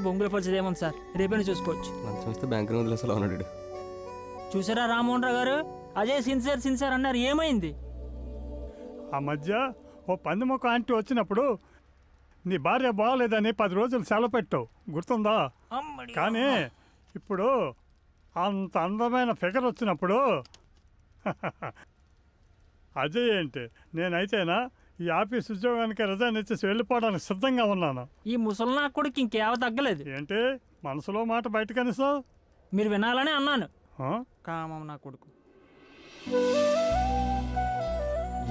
బొంగుల పరిస్థితి ఏముంది సార్, రేపైనా చూసుకోవచ్చు. లంచం ఇస్తే బ్యాంకులో వదిలేసేలా ఉన్నాడు. చూసారా రామ్మోహన్ రావు గారు, అజయ్ సిన్సియర్ అన్నారు, ఏమైంది? ఆ మధ్య ఓ పందిముఖ ఆంటీ వచ్చినప్పుడు నీ భార్య బాగలేదని 10 రోజులు సెలవు పెట్టావు, గుర్తుందా? కానీ ఇప్పుడు అంత అందమైన ఫిగర్ వచ్చినప్పుడు అజయ్ ఏంటి, నేనైతేనా ఈ ఆఫీస్ ఉద్యోగానికి రిజైన్ ఇచ్చేసి వెళ్ళిపోవడానికి సిద్ధంగా ఉన్నాను. ఈ ముసలి కొడుకు ఇంకేవ తగ్గలేదు ఏంటి మనసులో మాట బయట కనీసం? మీరు వినాలనే అన్నాను. కామం నా కొడుకు.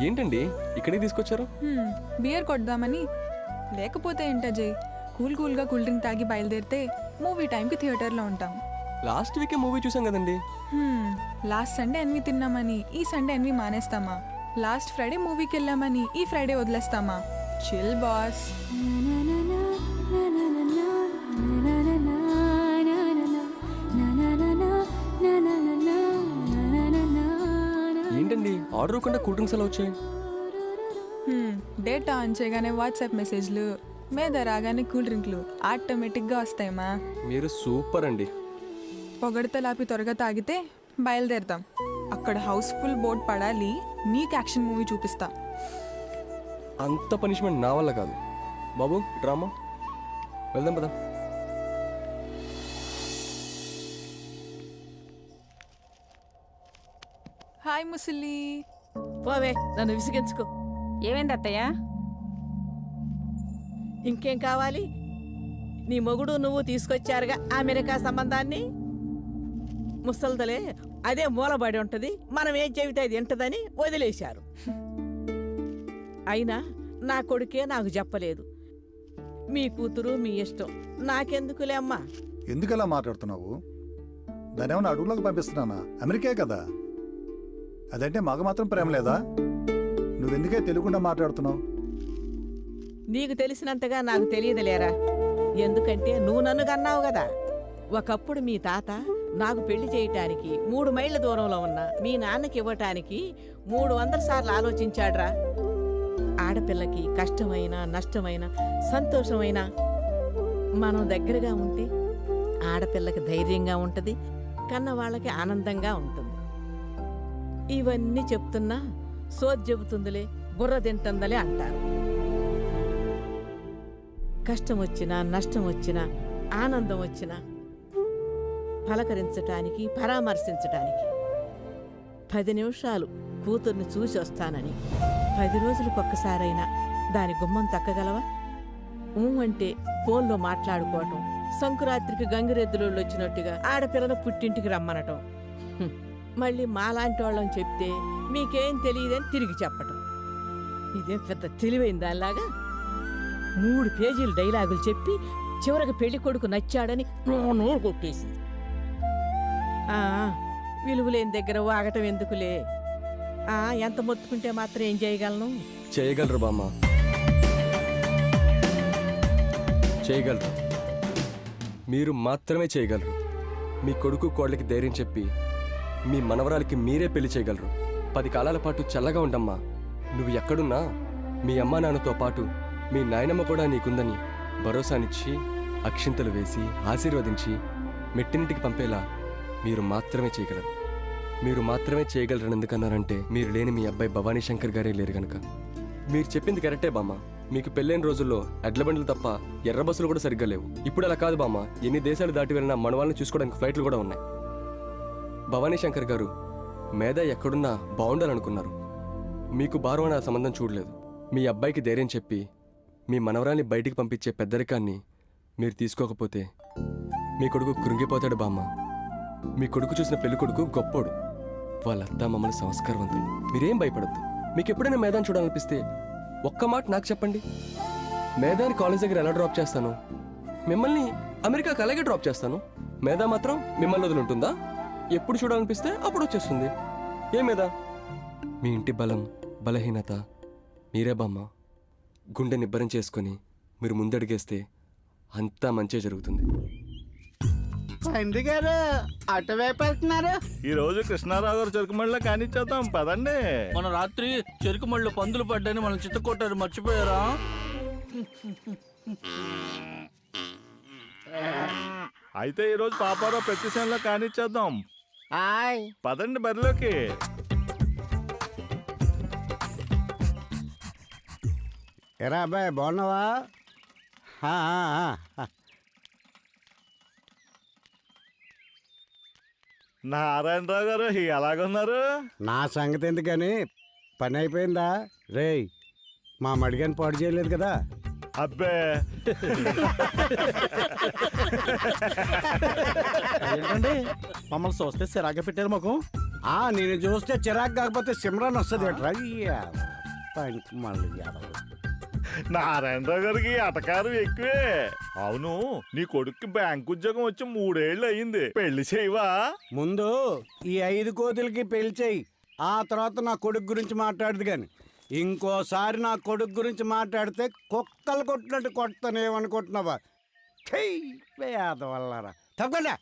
ఏంటండి ఇక్కడికి తీసుకొచ్చారు? బియర్ కొడదామని. లేకపోతే ఏంటి అజయ్, కూల్గా కూల్ డ్రింక్ తాగి బయలుదేరితే మూవీ టైంకి థియేటర్లో ఉంటాం. లాస్ట్ వీకే మూవీ చూసాం కదండి. లాస్ట్ సండే ఎన్వి తిన్నామని ఈ సండే ఎన్వి మానేస్తామా? లాస్ట్ ఫ్రైడే మూవీకి వెళ్ళామని ఈ ఫ్రైడే వదిలేస్తామా? Chill boss. ఏంటండి ఆర్డర్ ఇవ్వకుండా కూల్ డ్రింక్స్ ఎలా వచ్చాయి? డేటా ఆన్ చేయగానే వాట్సాప్ మెసేజ్లు, మీద రాగానే కూల్ డ్రింక్లు ఆటోమేటిక్గా వస్తాయమ్మా. మీరు సూపర్ అండి. పొగడతలాపి త్వరగా తాగితే బయలుదేరుతాం. అక్కడ హౌస్ఫుల్ బోర్డ్ పడాలి, నీకు యాక్షన్ మూవీ చూపిస్తా. అంత పనిష్మెంట్ నా వల్ల కాదు బాబు. డ్రామా వెళ్దాం పదా. హాయ్ ముసలి. పోవే, నన్ను విసిగించుకో. ఏమైంది అత్తయ్య? ఇంకేం కావాలి? నీ మొగుడు నువ్వు తీసుకొచ్చారుగా అమెరికా సంబంధాన్ని. ముసల్దలే అదే మూలబడి ఉంటది, మనం ఏం చెబితే అది వింటదని వదిలేశారు. అయినా నా కొడుకే నాకు చెప్పలేదు. మీ కూతురు మీ ఇష్టం, నాకెందుకులే అమ్మా. ఎందుకలా మాట్లాడుతున్నావు? దాని ఏమన్నా అడుగులోకి పంపిస్తున్నానా? అమెరికా కదా. అదంటే మగ మాత్రం ప్రేమ లేదా? నువ్వెందుకే తెలియకుండా మాట్లాడుతున్నావు? నీకు తెలిసినంతగా నాకు తెలియదులేరా. ఎందుకంటే నువ్వు నన్ను కన్నావు కదా. ఒకప్పుడు మీ తాత నాకు పెళ్లి చేయటానికి 3 మైళ్ళ దూరంలో ఉన్న మీ నాన్నకి ఇవ్వటానికి 300 సార్లు ఆలోచించాడ్రా. ఆడపిల్లకి కష్టమైనా నష్టమైనా సంతోషమైనా మనం దగ్గరగా ఉంటే ఆడపిల్లకి ధైర్యంగా ఉంటుంది, కన్న వాళ్ళకి ఆనందంగా ఉంటుంది. ఇవన్నీ చెప్తున్నా సోది చెబుతుందిలే, బుర్ర తింటుందలే అంటారు. కష్టం వచ్చినా నష్టం వచ్చినా ఆనందం వచ్చినా పలకరించటానికి పరామర్శించటానికి 10 నిమిషాలు కూతుర్ని చూసి వస్తానని 10 రోజులకొక్కసారైనా దాని గుమ్మం తక్కగలవా? అంటే ఫోన్లో మాట్లాడుకోవటం, సంకురాత్రికి గంగిరెద్దులోళ్ళు వచ్చినట్టుగా ఆడపిల్లను పుట్టింటికి రమ్మనటం, మళ్ళీ మాలాంటి వాళ్ళని చెప్తే మీకేం తెలియదని తిరిగి చెప్పటం. ఇదేం పెద్ద తెలివైన దానిలాగా 3 పేజీలు డైలాగులు చెప్పి చివరికి పెళ్లి కొడుకు నచ్చాడని నోరు కొట్టేసింది. విలువలేని దగ్గర వాగటం ఎందుకులే. ఎంత మొత్తుకుంటే మాత్రం ఏం చేయగలను? చేయగలరు బామ్మ, చేయగలరు. మీరు మాత్రమే చేయగలరు. మీ కొడుకు కోళ్ళకి ధైర్యం చెప్పి మీ మనవరాలికి మీరే పెళ్లి చేయగలరు. 10 కాలాల పాటు చల్లగా ఉండమ్మా. నువ్వు ఎక్కడున్నా మీ అమ్మా నాన్నతో పాటు మీ నాయనమ్మ కూడా నీకుందని భరోసానిచ్చి అక్షింతలు వేసి ఆశీర్వదించి మెట్టినింటికి పంపేలా మీరు మాత్రమే చేయగలరు. మీరు మాత్రమే చేయగలరని ఎందుకన్నారంటే మీరు లేని మీ అబ్బాయి భవానీ శంకర్ గారే లేరు గనక. మీరు చెప్పింది కరెక్టే బామ్మ. మీకు పెళ్ళైన రోజుల్లో ఎడ్ల బండ్లు తప్ప ఎర్ర బస్సులు కూడా సరిగ్గా లేవు. ఇప్పుడు అలా కాదు బామ్మ. ఎన్ని దేశాలు దాటి వెళ్ళినా మన వాళ్ళని చూసుకోవడానికి ఫ్లైట్లు కూడా ఉన్నాయి. భవానీ శంకర్ గారు మేధ ఎక్కడున్నా బాగుండాలనుకున్నారు. మీకు భారం అనే సంబంధం చూడలేదు. మీ అబ్బాయికి ధైర్యం చెప్పి మీ మనవరాల్ని బయటికి పంపించే పెద్దరికాన్ని మీరు తీసుకోకపోతే మీ కొడుకు కృంగిపోతాడు బామ్మ. మీ కొడుకు చూసిన పెళ్లి కొడుకు గొప్పోడు. వాళ్ళంతా మమ్మల్ని సంస్కారవంతులు. మీరేం భయపడద్దు. మీకు ఎప్పుడైనా మేధాన్ని చూడాలనిపిస్తే ఒక్క మాట నాకు చెప్పండి. మేధాని కాలేజ్ దగ్గర ఎలా డ్రాప్ చేస్తాను, మిమ్మల్ని అమెరికాకి అలాగే డ్రాప్ చేస్తాను. మేధా మాత్రం మిమ్మల్ని వదులుంటుందా? ఎప్పుడు చూడాలనిపిస్తే అప్పుడు వచ్చేస్తుంది. ఏమేదా మీ ఇంటి బలం బలహీనత మీరే బామ్మ. గుండె నిబ్బరం చేసుకొని మీరు ముందడిగేస్తే అంతా మంచే జరుగుతుంది. తండ్రి గారు అటువైపు వెళ్తున్నారు. ఈ రోజు కృష్ణారావు గారు చెరుకుమళ్ళలో కానిచ్చేద్దాం పదండి. మన రాత్రి చెరుకు మళ్ళీ పందులు పడ్డాని మనం చిత్తకొట్టారు, మర్చిపోయారా? అయితే ఈ రోజు పాపారావు ప్రతిశంలో కానిచ్చేద్దాం. హాయ్ పదండి బరిలోకి. ఎరా అబ్బాయి బాగున్నావా? నారాయణరావు గారు ఎలాగున్నారు? నా సంగతి ఎందుకని పని అయిపోయిందా? రేయ్ మా మడిగాని పాడు చేయలేదు కదా? అబ్బే ఏంటండి మమ్మల్ని చూస్తే సిరాగా పెట్టారు మాకు. నేను చూస్తే చిరాకు కాకపోతే సిమ్రాన్ వస్తుంది ఎట్రా పనికి మళ్ళీ నారాయణరావు గారికి అటకారం ఎక్కువే. అవును, నీ కొడుక్కి బ్యాంక్ ఉద్యోగం వచ్చి 3 ఏళ్ళు అయ్యింది. పెళ్లి చేయవా? ముందు ఈ 5 కోతులకి పెళ్లి చేయి, ఆ తర్వాత నా కొడుకు గురించి మాట్లాడదు. కానీ ఇంకోసారి నా కొడుకు గురించి మాట్లాడితే కుక్కలు కొట్టినట్టు కొట్టనేమనుకుంటున్నావా? పేదవల్లరా తప్పకుండా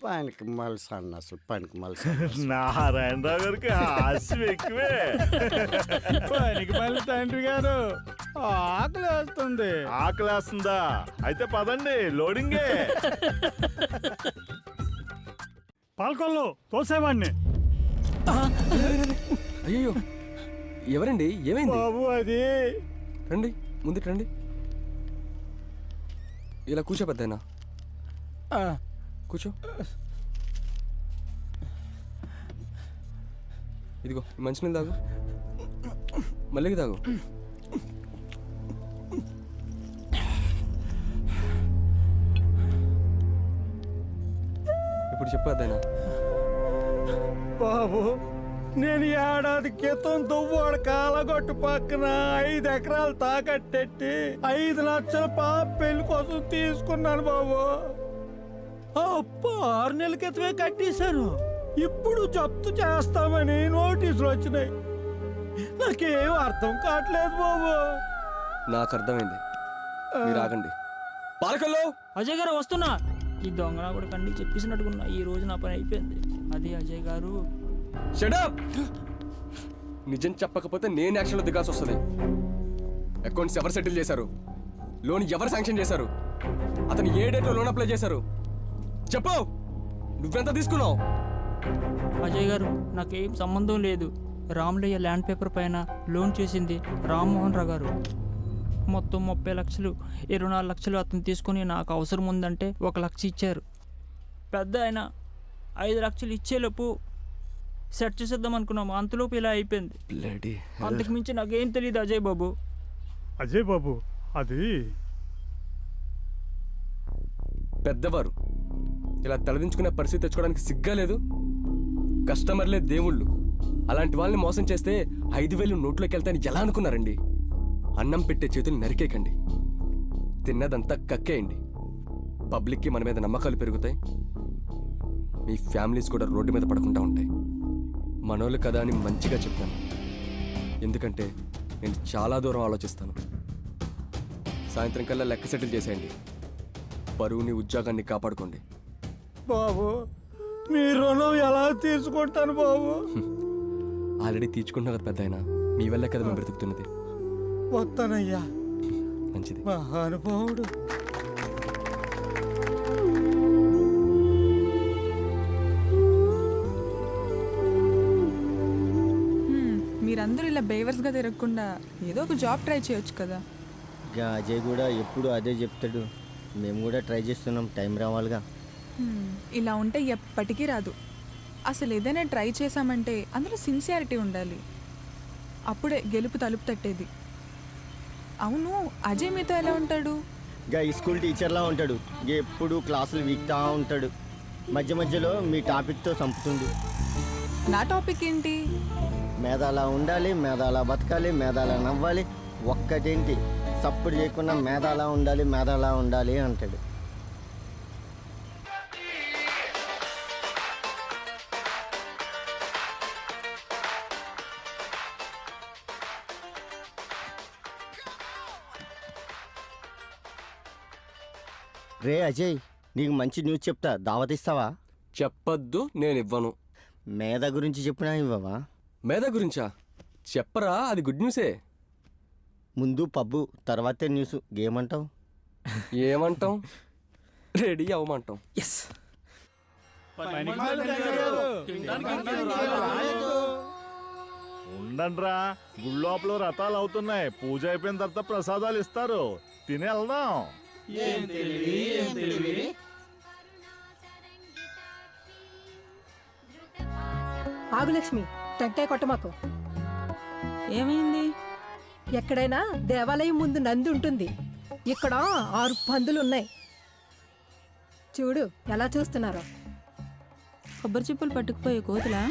పనికి మలిసి అన్న అసలు పనికి మలిసి. నారాయణరావు గారికి హాస్యం ఎక్కువే. పనికి మళ్ళీ తండ్రి గారు ఆకలి వేస్తుంది. ఆకలేస్తుందా? అయితే పదండి లోడింగే. పాల్కొల్లు తోసేవాడిని. అయ్యో ఎవరండి? ఏమైంది బాబు? అది రండి ముందుకు రండి. ఇలా కూర్చో పెద్దయినా, కూర్చో. ఇదిగో మంచినీళ్ళు తాగు, మళ్ళీ తాగు. ఇప్పుడు చెప్పు పెద్దయినా. బాబు, నేను ఏడాది క్రితం దువ్వాడు కాలగొట్టు పక్కన 5 ఎకరాలు తాకట్టెట్టి 5 లక్షల పాప పెళ్లి కోసం తీసుకున్నాను బాబు. అప్పు 6 నెలల క్రితమే కట్టేశాను. ఇప్పుడు జప్తు చేస్తామని నోటీసులు వచ్చినాయి. నాకేం అర్థం కావట్లేదు బాబు. నాకు అర్థమైంది, మీరు ఆగండి. పాలకల్లో అజయ్ గారు వస్తున్నా. ఈ దొంగన కూడా కండి చెప్పేసినట్టుకున్నా. ఈ రోజు నా పని అయిపోయింది. అది అజయ్ గారు. షటప్! నిజం చెప్పకపోతే నేను యాక్షన్లో దిగాల్సి వస్తుంది. అకౌంట్స్ ఎవరు సెటిల్ చేశారు? లోన్ ఎవరు శాంక్షన్ చేశారు? అతను ఏ డేట్లో లోన్ అప్లై చేశారు? చెప్పు, నువ్వెంత తీసుకున్నావు? అజయ్ గారు నాకేం సంబంధం లేదు. రాములయ్య ల్యాండ్ పేపర్ పైన లోన్ చేసింది రామ్మోహన్ రావు గారు. మొత్తం 30 లక్షలు, 24 లక్షలు అతను తీసుకుని నాకు అవసరం ఉందంటే 1 లక్ష ఇచ్చారు. పెద్ద ఆయన 5 లక్షలు ఇచ్చేలోపు సెట్ చేసేద్దాం అనుకున్నాము. అంతలోపు ఇలా అయిపోయింది. అంతకు మించి నాకేం తెలియదు అజయ్ బాబు. అజయ్ బాబు, అది పెద్దవారు ఇలా తలదించుకునే పరిస్థితి తెచ్చుకోవడానికి సిగ్గా లేదు. కస్టమర్లే దేవుళ్ళు. అలాంటి వాళ్ళని మోసం చేస్తే 5,000 నోట్లోకి వెళ్తాయని ఎలా అనుకున్నారండి? అన్నం పెట్టే చేతులు నరికేయకండి, తిన్నదంతా కక్కేయండి. పబ్లిక్కి మన మీద నమ్మకాలు పెరుగుతాయి. మీ ఫ్యామిలీస్ కూడా రోడ్డు మీద పడకుండా ఉంటాయి. మనోళ్ళు కదా అని మంచిగా చెప్తాను, ఎందుకంటే నేను చాలా దూరం ఆలోచిస్తాను. సాయంత్రం కల్లా లెక్క సెటిల్ చేసేయండి. పరువుని ఉద్యోగాన్ని కాపాడుకోండి. బాబు, మీ రుణం ఎలా తీసుకుంటాను బాబు? ఆల్రెడీ తీర్చుకుంటున్నా కదా పెద్ద ఆయన, మీ వల్లే కదా మేము బ్రతుకుతున్నది. వస్తానయ్యా. మంచిది. మహానుభావుడు. మీరందరూ ఇలా బేవర్స్గా తిరగకుండా ఏదో ఒక జాబ్ ట్రై చేయొచ్చు కదా. అజయ్ కూడా ఎప్పుడు అదే చెప్తాడు. మేము కూడా ట్రై చేస్తున్నాం, టైం రావాలిగా. ఇలా ఉంటే ఎప్పటికీ రాదు. అసలు ఏదైనా ట్రై చేసామంటే అందులో సిన్సియారిటీ ఉండాలి. అప్పుడే గెలుపు తలుపు తట్టేది. అవును, అజయ్ మీతో ఎలా ఉంటాడు? ఈ స్కూల్ టీచర్లా ఉంటాడు. ఎప్పుడు క్లాసులు వీక్తా ఉంటాడు. మధ్య మధ్యలో మీ టాపిక్తో చంపుతుంది. నా టాపిక్ ఏంటి? మేధాలా ఉండాలి, మేధాలా బతకాలి, మేధాలా నవ్వాలి. ఒక్కటేంటి, సప్పుడు చేయకుండా మేధాలా ఉండాలి, మేధాలా ఉండాలి అంటాడు. రే అజయ్, నీకు మంచి న్యూస్ చెప్తా, దావతిస్తావా? చెప్పొద్దు, నేను ఇవ్వను. మేధ గురించి చెప్పినా ఇవ్వవా? మేధ గురించా? చెప్పరా, అది గుడ్ న్యూసే. ముందు పబ్బు, తర్వాతే న్యూస్. ఏమంటావు? ఏమంటాం? రెడీ అవ్వమంటాం. ఎస్. ఉండండ్రా, గుళ్ళోపల రథాలు అవుతున్నాయి. పూజ అయిపోయిన తర్వాత ప్రసాదాలు ఇస్తారు, తిని వెళ్దాం. ఆగు లక్ష్మి, టెంకాయ కొట్టమాకు. ఏమైంది? ఎక్కడైనా దేవాలయం ముందు నంది ఉంటుంది. ఇక్కడ 6 పందులున్నాయి. చూడు ఎలా చూస్తున్నారో. కొబ్బరి చిప్పులు పట్టుకుపోయే కోతులా?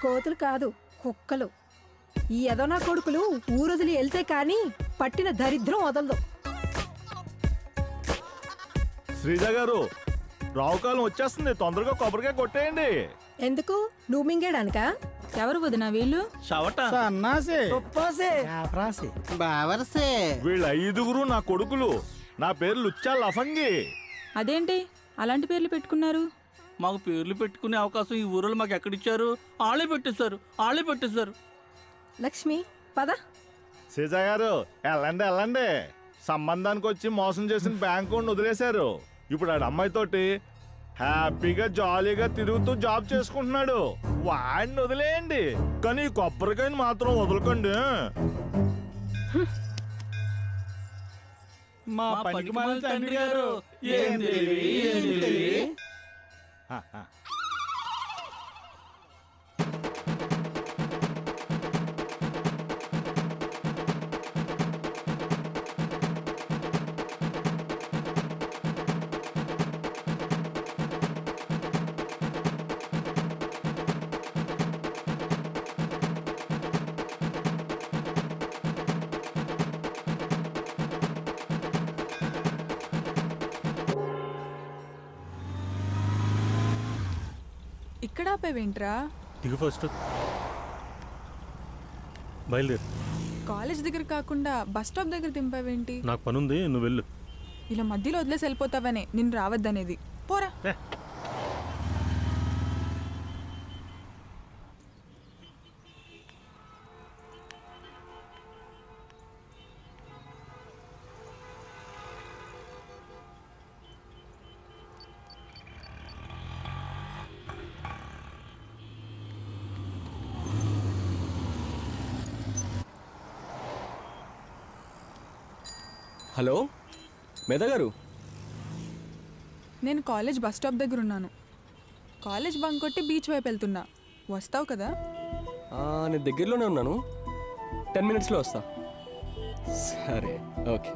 కోతులు కాదు, కుక్కలు. ఈ ఎదనా కొడుకులు ఊరొదిలి వెళ్తే కానీ పట్టిన దరిద్రం వదలదు. శ్రీజ గారు, రావుకాలం వచ్చేస్తుంది, తొందరగా కొబ్బరికాయ కొట్టేయండి. ఎందుకు? నువ్వు మింగేడానికా? ఎవరు వదినా వీళ్ళు? వీళ్ళ 5గురు నా కొడుకులు. నా పేరు లుచ్చా లఫంగి. అదేంటి అలాంటి పేర్లు పెట్టుకున్నారు? మాకు పేర్లు పెట్టుకునే అవకాశం ఈ ఊరిలో మాకు ఎక్కడిచ్చారు? ఆళ్ళే పెట్టేశారు. లక్ష్మి పద. శ్రీజ గారు, వెళ్ళండి వెళ్ళండి. సంబంధానికి వచ్చి మోసం చేసిన బ్యాంకు వదిలేశారు. ఇప్పుడు ఆడ అమ్మాయితోటి హ్యాపీగా జాలీగా తిరుగుతూ జాబ్ చేసుకుంటున్నాడు. వాడిని వదిలేయండి, కానీ ఈ కొబ్బరికాయని మాత్రం వదలకండి. మా పనికిమాలిన తండ్రి గారు, ఏం తెలివి. ఇక్కడ ఆపేవేంట్రా? దిగు ఫస్ట్, బయలుదేరు. కాలేజ్ దగ్గర కాకుండా బస్ స్టాప్ దగ్గర దింపావేంటి? నాకు పనుంది, నువ్వు వెళ్ళు. ఇలా మధ్యలో వదిలేసి వెళ్ళిపోతావనే నిన్ను రావద్దనేది. పోరా. హలో మేధా గారు, నేను కాలేజ్ బస్ స్టాప్ దగ్గర ఉన్నాను. కాలేజ్ బంక్ కొట్టి బీచ్ వైపు వెళ్తున్నా. వస్తావు కదా? నేను దగ్గరలోనే ఉన్నాను, 10 minutesలో వస్తా. సరే, ఓకే.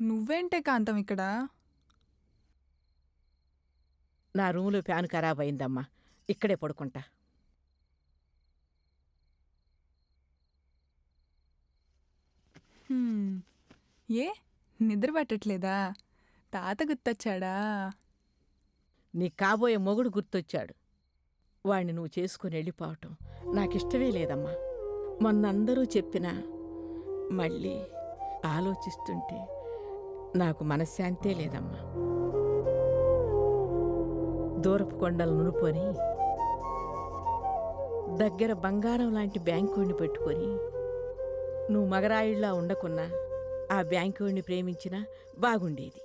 నువ్వేంటే కాంతం ఇక్కడ? నా రూములో ఫ్యాన్ ఖరాబ్ అయిందమ్మా, ఇక్కడే పడుకుంటా. ఏ నిద్ర పట్టట్లేదా? తాత గుర్తొచ్చాడా? నీ కాబోయే మొగుడు గుర్తొచ్చాడు. వాణ్ణి నువ్వు చేసుకుని వెళ్ళిపోవటం నాకిష్టమే లేదమ్మా. మొన్నందరూ చెప్పినా మళ్ళీ ఆలోచిస్తుంటే నాకు మనశ్శాంతే లేదమ్మా. దూరపు కొండలు నునుకొని దగ్గర బంగారం లాంటి బ్యాంకుని పెట్టుకొని నువ్వు మగరాయిళ్ళా ఉండకున్నా ఆ బ్యాంకుని ప్రేమించినా బాగుండేది.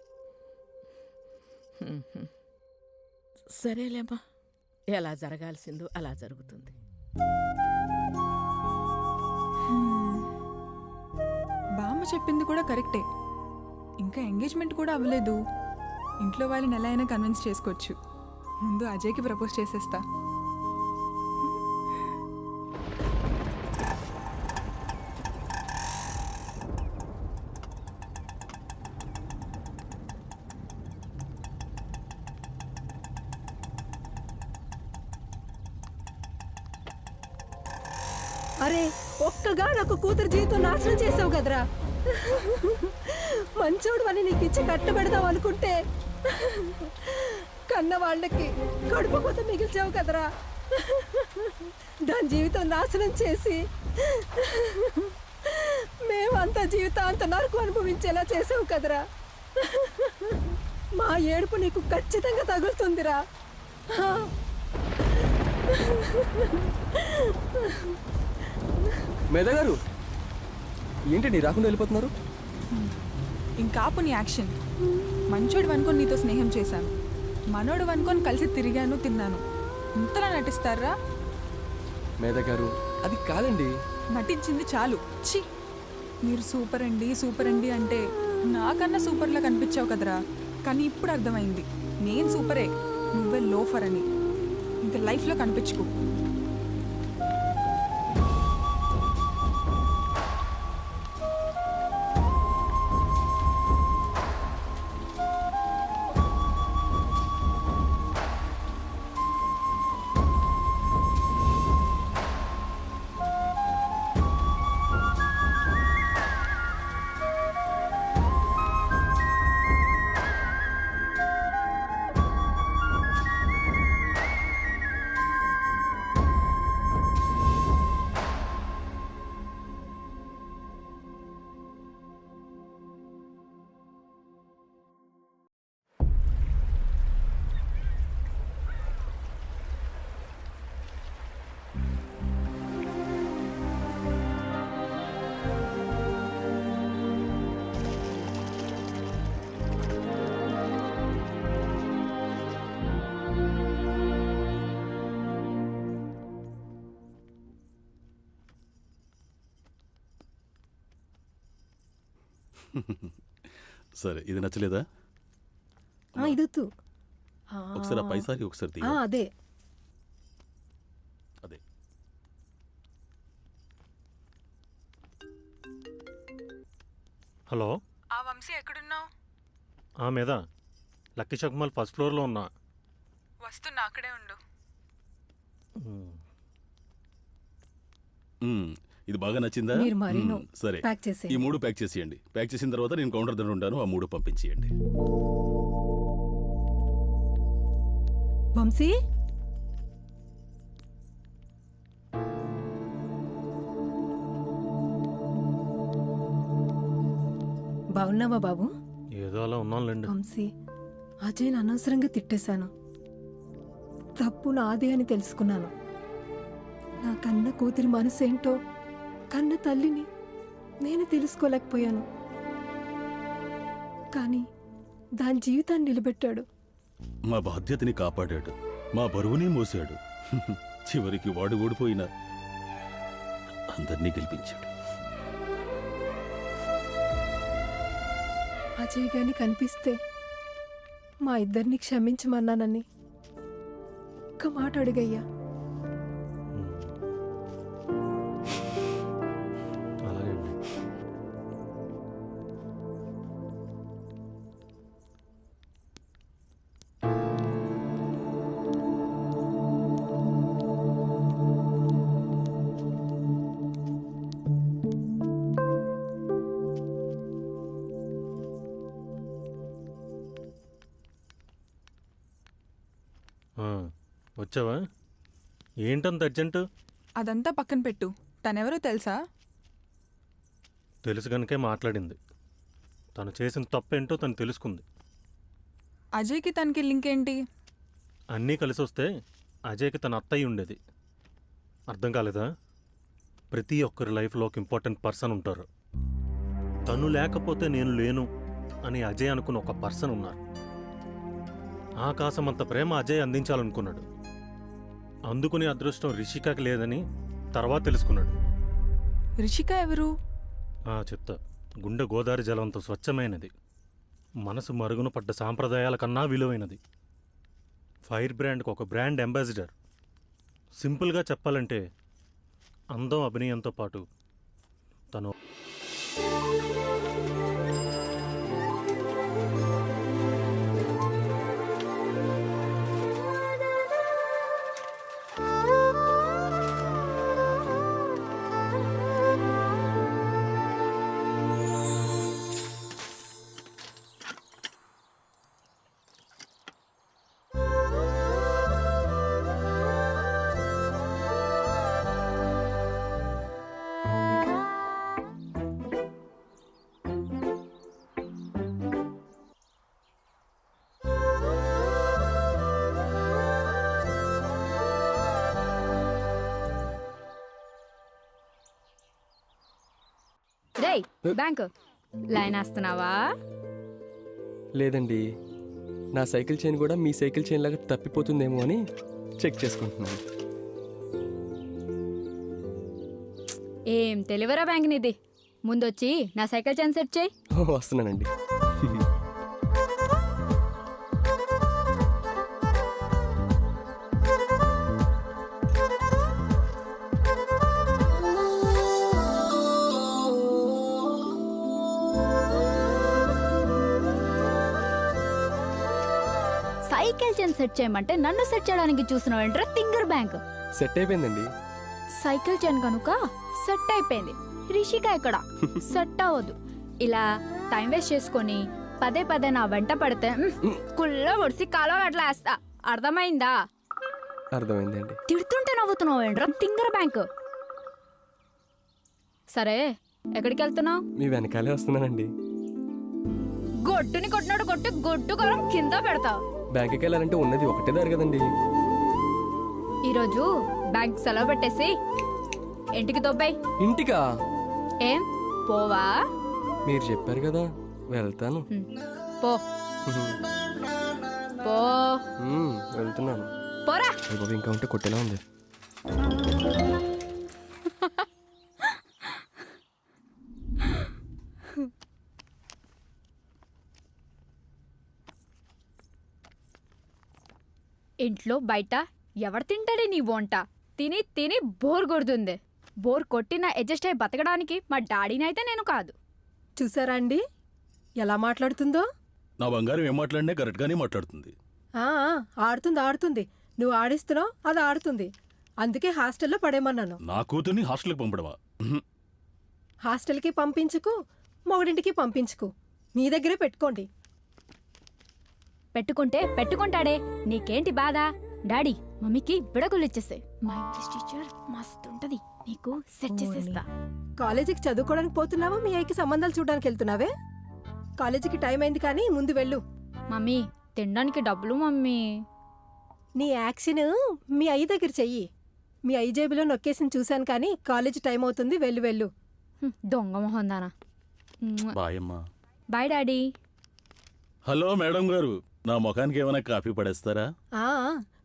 సరేలేమ్మా, ఎలా జరగాల్సిందో అలా జరుగుతుంది. బామ్మ చెప్పింది కూడా కరెక్టే. ఇంకా ఎంగేజ్మెంట్ కూడా అవ్వలేదు. ఇంట్లో వాళ్ళని ఎలా అయినా కన్విన్స్ చేసుకోవచ్చు. ముందు అజయ్కి ప్రపోజ్ చేసేస్తా. అరే ఒక్కగా నాకు కూతురు జీవితం నాశనం చేసావు కదరా. మంచోడు అని నీకు ఇచ్చి కట్టబెడదాం అనుకుంటే కన్న వాళ్ళకి కడుపు కొత్త మిగిల్చావు కదరా. దాని జీవితం నాశనం చేసి మేమంతా జీవితాంత నరకు అనుభవించేలా చేసావు కదరా. మా ఏడుపు నీకు ఖచ్చితంగా తగులుతుందిరా. మేధగారు ఏంటండి రాకుండా వెళ్ళిపోతున్నారు? ఇంకాపు నీ యాక్షన్. మంచోడు అనుకొని నీతో స్నేహం చేశాను, మనోడు అనుకొని కలిసి తిరిగాను, తిన్నాను. ఇంతలా నటిస్తారా? మేధగారు అది కాదండి. నటించింది చాలు. ఛీ, మీరు సూపర్ అండి అంటే నాకన్నా సూపర్లా కనిపించావు కదరా. కానీ ఇప్పుడు అర్థమైంది, నేను సూపరే, నువ్వే లోఫర్ అని. ఇంకా లైఫ్లో కనిపించుకో. సరే, ఇది నచ్చలేదా? ఇదొద్దు. ఒకసారి ఆ పైసాకి ఒకసారి తీయ. అదే అదే హలో, ఆ వంశీ ఎక్కడున్నావు? ఆ మీద లక్కీ చక్మాల్ ఫస్ట్ ఫ్లోర్లో ఉన్నా. వస్తున్నా, అక్కడే ఉండు. ఇది బాగా నచ్చిందా? మీరు మరీను సరే, ప్యాక్ చేసేయండి. ఈ 3 ప్యాక్ చేసేయండి. ప్యాక్ చేసిన తర్వాత నేను కౌంటర్ దగ్గర ఉంటాను. ఆ 3 పంపించేయండి. వంశీ, బాగున్నావా బాబు? ఏదో అలా ఉన్నానులేండి. వంశీ, అజయ్ని అనవసరంగా తిట్టేశాను. తప్పు నాదే అని తెలుసుకున్నాను. నా కన్న కూతురి మనసేంటో, కన్న తల్లిని నేను తెలుసుకోలేకపోయాను. కానీ దాని జీవితాన్ని నిలబెట్టాడు. మా బాధ్యతని కాపాడాడు, మా బరువుని మోసాడు. చివరికి వాడు ఓడిపోయినా అందరినీ గెలిపించాడు. అజయ్ గాని కనిపిస్తే మా ఇద్దరిని క్షమించమన్నానని ఒక్క మాట అడిగయ్యా. వచ్చావా? ఏంటంత అర్జెంటు? అదంతా పక్కన పెట్టు. తనెవరో తెలుసా? తెలుసు కనుకే మాట్లాడింది. తను చేసిన తప్పేంటో తను తెలుసుకుంది. అజయ్కి తనకి లింక్ ఏంటి? అన్నీ కలిసి వస్తే అజయ్కి తన అత్తయ్య ఉండేది. అర్థం కాలేదా? ప్రతి ఒక్కరి లైఫ్లో ఒక ఇంపార్టెంట్ పర్సన్ ఉంటారు. తను లేకపోతే నేను లేను అని అజయ్ అనుకున్న ఒక పర్సన్ ఉన్నారు. ఆకాశం అంత ప్రేమ అజయ్ అందించాలనుకున్నాడు. అందుకునే అదృష్టం రిషికకి లేదని తర్వాత తెలుసుకున్నాడు. రిషిక ఎవరు? చెప్తా. గుండె గోదావరి జలంతో స్వచ్ఛమైనది, మనసు మరుగున పడ్డ సాంప్రదాయాల కన్నా విలువైనది. ఫైర్ బ్రాండ్కి ఒక బ్రాండ్ అంబాసిడర్. సింపుల్గా చెప్పాలంటే అందం అభినయంతో పాటు తను బ్యాంక్ లైన్ వేస్తున్నావా? లేదండి, నా సైకిల్ చైన్ కూడా మీ సైకిల్ చైన్ లాగా తప్పిపోతుందేమో అని చెక్ చేసుకుంటున్నాను. ఏం తెలివరా బ్యాంక్ నీది. ముందొచ్చి నా సైకిల్ చైన్ సెట్ చేయి. వస్తున్నానండి. సైకిల్ చైన్ సెట్ చేయమంటే నన్ను సెట్ చేయడానికి చూస్తున్నావు ఏంట్రా తింగర్ బ్యాంక్. సెట్ అయిపోయిందండి. సైకిల్ చైన్ కనుక సెట్ అయిపోయింది. రిషిక ఇక్కడ సెట్ అవ్వదు. ఇలా టైం వేస్ట్ చేసుకొని పదే పదే నా వెంట పడితే కుళ్ళ ఒడిసి కాలో అట్లా వేస్తా. అర్థమైందా? అర్థమైందండి. తిడుతుంటే నవ్వుతున్నావు ఏంట్రా తింగర్ బ్యాంక్. సరే ఎక్కడికి వెళ్తున్నావు? మీ వెనకాలే వస్తున్నానండి. గొడ్డుని కొట్టినాడు కొట్టి గొడ్డు కారం కింద పెడతావు. బ్యాంక్కి వెళ్ళాలంటే ఉన్నది ఒకటే దారి కదండి. ఈరోజు బ్యాంక్ సెలవు పెట్టేసి ఇంటికి దొబ్బాయి. ఇంటికా? ఏం పోవా? మీరు చెప్పారు కదా, వెళ్తాను. పో పో వెళ్తున్నాను. పోరా. ఇంకా ఉంటే కొట్టేలా ఉంది. ఇంట్లో బయట ఎవరు తింటాడే నీ వంట? తిని తిని బోర్ కొడుతుంది. బోర్ కొట్టిన అడ్జస్ట్ అయి బతకడానికి మా డాడీనైతే నేను కాదు. చూసారా అండి ఎలా మాట్లాడుతుందో? నా బంగారం ఏం మాట్లాడినా కరెక్ట్గానే మాట్లాడుతుంది. ఆడుతుంది ఆడుతుంది. నువ్వు ఆడిస్తున్నావు, అది ఆడుతుంది. అందుకే హాస్టల్లో పడేమన్నాను. నా కూతుర్ని హాస్టల్కి పంపడమా? హాస్టల్కి పంపించుకు, మొగుడింటికి పంపించుకు. మీ దగ్గరే పెట్టుకోండి. పెట్టుకుంటే పెట్టుకుంటాడే, నీకేంటి బాధ? డాడీ మమ్మీకి విడకులు ఇచ్చేసే. మా ఇంగ్లీష్ టీచర్ మస్తు ఉంటది, నీకు సెట్ చేసేస్తా. కాలేజీకి చదువుకోవడానికి పోతున్నావా? మీ అయ్యకి సంబంధాలు చూడడానికి వెళ్తున్నావే? కాలేజీకి టైం అయింది కానీ ముందు వెళ్ళు. మమ్మీ తినడానికి డబ్బులు. మమ్మీ నీ యాక్షన్ మీ అయ్య దగ్గర చెయ్యి. మీ అయ్య జేబులో నొక్కేసి చూశాను కానీ కాలేజీ టైం అవుతుంది, వెళ్ళు వెళ్ళు. దొంగ మొహం దానా. బాయ్ అమ్మా. Bye daddy. హలో మేడం గారు, నా ముఖానికి ఏమైనా కాఫీ పడేస్తారా?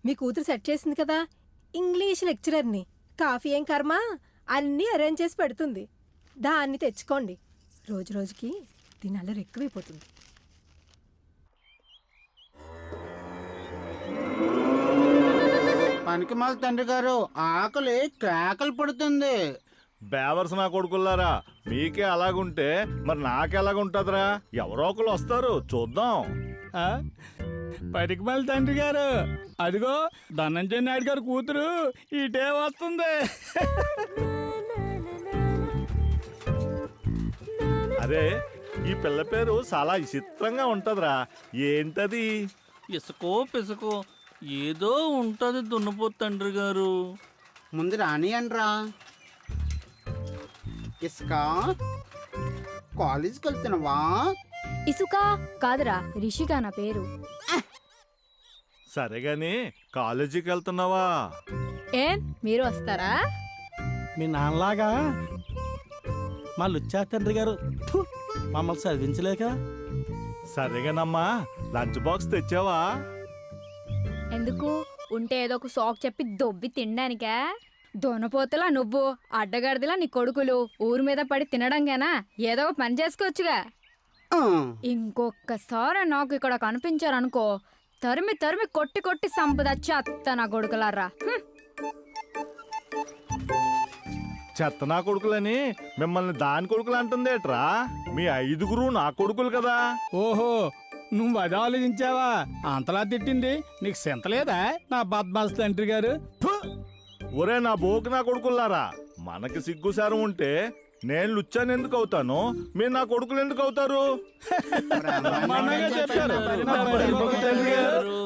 మీ కూతురు సెట్ చేసింది కదా ఇంగ్లీష్ లెక్చరర్ని. కాఫీ ఏం కర్మ, అన్నీ అరేంజ్ చేసి పెడుతుంది. దాన్ని తెచ్చుకోండి. రోజు రోజుకి దీని అల్లరి ఎక్కువైపోతుంది. పనికి మాల తండ్రి గారు, ఆకలి కేకలు పడుతుంది. బేవర్స్ నా కొడుకుల్లారా, మీకే అలాగుంటే మరి నాకెలాగుంటదిరా? ఎవరో ఒకరు వస్తారు, చూద్దాం. పనికి మాల తండ్రి గారు, అదిగో ధనంజయ నాయుడు గారు కూతురు ఇటే వస్తుంది. అరే ఈ పిల్ల పేరు చాలా విచిత్రంగా ఉంటదిరా. ఏంటది? ఇసుకో పిసుకో ఏదో ఉంటుంది దున్నపోతు తండ్రి గారు. ముందు రాని అనరా. ఇసుక కాలేజీకి వెళ్తున్నావా? ఇసుక కాదురా, రిషిక నా పేరు. సరే గాని కాలేజీకి వెళ్తున్నావా? ఏం మీరు వస్తారా? మీ నాన్నలాగా మా లుచ్చా తండ్రి గారు మమ్మల్ని చదివించలేక. సరేగానమ్మా, లంచ్ బాక్స్ తెచ్చావా? ఎందుకు ఉంటే ఏదో ఒక సాక్ చెప్పి దొబ్బి తినడానికా? దొనపోతలా నువ్వు, అడ్డగడదిలా నీ కొడుకులు ఊరి మీద పడి తినడంగానా? ఏదో ఒక పని చేసుకోవచ్చుగా. ఇంకొకసారి నాకు ఇక్కడ కనిపించారనుకో, తరిమి తరిమి కొట్టి కొట్టి సంపదచ్చి అత్త నా కొడుకులారా. చెత్త నా కొడుకులని మిమ్మల్ని దాని కొడుకులు అంటుందేట్రా? మీ 5గురు నా కొడుకులు కదా. ఓహో, నువ్వు అది ఆలోచించావా? అంతలా తిట్టింది నీకు సింతలేదా నా బద్మాస్ తండ్రి గారు? ఒరే నా బోకు నా కొడుకులారా, మనకి సిగ్గుసారం ఉంటే నేను లుచ్చాను ఎందుకు అవుతాను? మీరు నా కొడుకులు ఎందుకు అవుతారు? చెప్పారు నా బడిబొక్క తండ్రి గారు.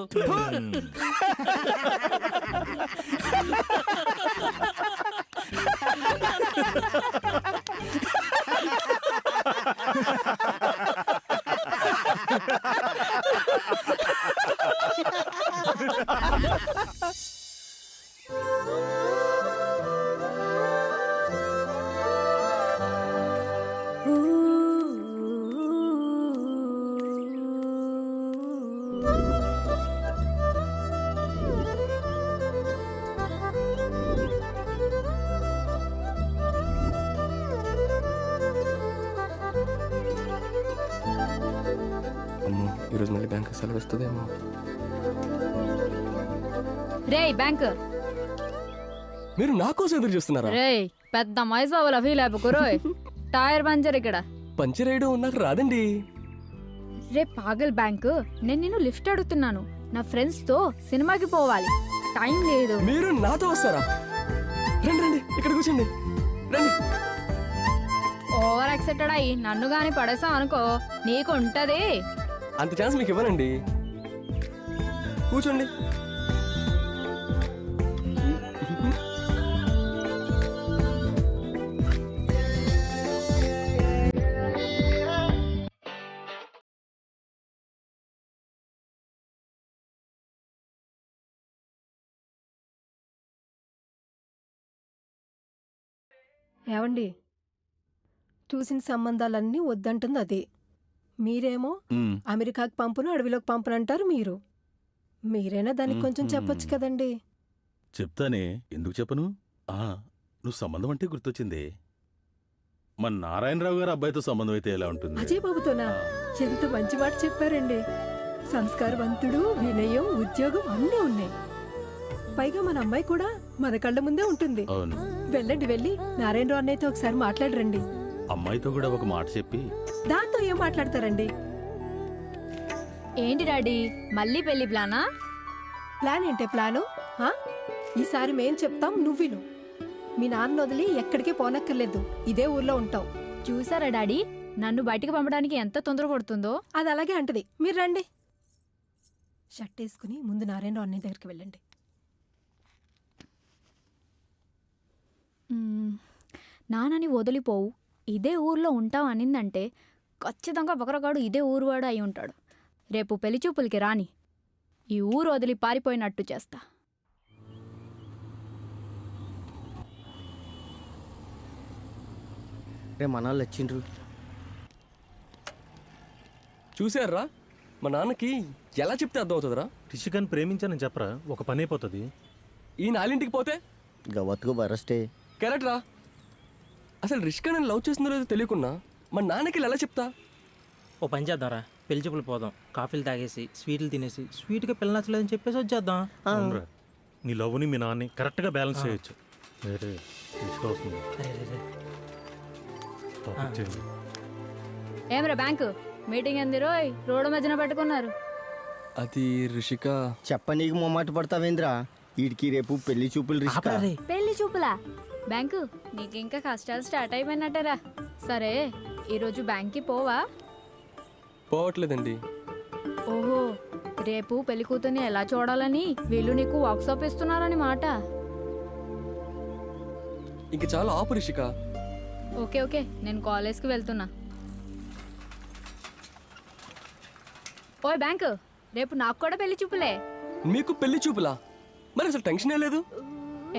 అమ్మో, ఈరోజు మళ్ళీ బ్యాంక్ సెలవు వస్తుందేమో. రేయ్ బ్యాంక్, మీరు నా కోసం ఎదురు చూస్తున్నారా? రేయ్ పెద్ద మైస్ బాబుల ఫీలాపుకురోయ్. టైర్ పంచర్ ఇక్కడ. పంచర్ వేయడం నాకు రాదండి. రే పాగల్ బ్యాంక్, నేను నిన్ను లిఫ్ట్ అడుగుతున్నాను. నా ఫ్రెండ్స్ తో సినిమాకి పోవాలి, టైం లేదు. మీరు నాతో వస్తారా? రండి రండి, ఇక్కడ కూర్చోండి, రండి. ఓవర్ ఎక్సెప్టెడ్ అయ్యి నన్ను గాని పడేసాం అనుకో, నీకు ఉంటది. అంత ఛాన్స్ మీకు ఇవ్వనండి, కూర్చోండి. ఏవండి, చూసిన సంబంధాలన్నీ వద్దంటుంది అది. మీరేమో అమెరికాకి పంపును అడవిలోకి పంపును అంటారు మీరు. మీరైనా దానికి కొంచెం చెప్పొచ్చు కదండి. చెప్తానే, ఎందుకు చెప్పను? నువ్వు సంబంధం అంటే గుర్తొచ్చింది. మన నారాయణరావు గారు అబ్బాయితో సంబంధం అయితే ఎలా ఉంటుంది? అజయ్ బాబుతోనా? ఎంత మంచి మాట చెప్పారండి. సంస్కారవంతుడు, వినయం, ఉద్యోగం అన్నీ ఉన్నాయి. పైగా మన అమ్మాయి కూడా మన కళ్ళ ముందే ఉంటుంది. అవును, వెళ్ళండి, వెళ్ళి నారాయణరావు అన్నయ్యతో ఒకసారి మాట్లాడరండి. అమ్మాయితో కూడా ఒక మాట చెప్పి. దాంతో ఏం మాట్లాడతారండి? ఏంటి డాడీ, మళ్ళీ పెళ్లి ప్లానా? ప్లాన్ ఏంటే ప్లాను? ఈసారి మేం చెప్తాం, నువ్విను. మీ నాన్న వదిలి ఎక్కడికి పోనక్కర్లేదు, ఇదే ఊర్లో ఉంటావు. చూసారా డాడీ, నన్ను బయటికి పంపడానికి ఎంత తొందరపడుతుందో. అది అలాగే అంటది. మీరు రండి. షర్ట్ వేసుకుని ముందు నారాయణరావు అన్నయ్య దగ్గరికి వెళ్ళండి. నాన్నని వదిలిపోవు, ఇదే ఊర్లో ఉంటావు అనిందంటే ఖచ్చితంగా బకరగాడు ఇదే ఊరువాడు అయి ఉంటాడు. రేపు పెళ్లి చూపులకి రాని, ఈ ఊరు వదిలి పారిపోయినట్టు చేస్తా. రే మనాళ్ళు వచ్చిండ్రు. చూసారా, మా నాన్నకి ఎలా చెప్తే అర్థమవుతుందిరా? రిషికని ప్రేమించానని చెప్పరా, ఒక పని అయిపోతుంది. ఈ 4ంటికి పోతే గవత్తుకు బరస్టే. కరెక్ట్ రా. అసలు రిషిక నన్ను లవ్ చేస్తుందో లేదో తెలియకున్నా మా నాన్నకి ఎలా చెప్తా? ఓ పని చేద్దాంరా, పెళ్లి చూపులు పోదాం, కాఫీలు తాగేసి స్వీట్లు తినేసి స్వీట్గా పిల్ల నచ్చలేదని చెప్పేసి వచ్చేద్దాం. అవునరా, నీ లవ్ని మీ నాన్ని కరెక్ట్గా బ్యాలెన్స్ చేయొచ్చు. వేరే రిషిక వస్తుంది. Topic change. ఏమరా బ్యాంకు, మీటింగ్ ఎంది రోయ్, రోడ్డు మధ్యన పెట్టుకున్నారు. అది రిషిక. చెప్ప నీకు మొమ్మాట పడతావేంద్రా? వీడికి రేపు పెళ్లి చూపులు రిషిక. పెళ్లి చూపులా? బ్యాంకు, నీకు ఇంకా కష్టాలు స్టార్ట్ అయిపోయినట్టరా. సరే, ఈరోజు బ్యాంక్కి పోవా? పోవట్లేదండి. ఓహో, రేపు పెళ్లి కూతుర్ని ఎలా చూడాలని వీళ్ళు నీకు వర్క్షాప్ ఇస్తున్నారని మాట. ఇంక చాలా ఆపు రిషిక. ఓకే ఓకే, నేను కాలేజ్కి వెళ్తున్నా. ఓయ్ బ్యాంక్, రేపు నాకు కూడా పెళ్లి చూపులే. మీకు పెళ్లి చూపులా? మరి అసలు టెన్షనే లేదు.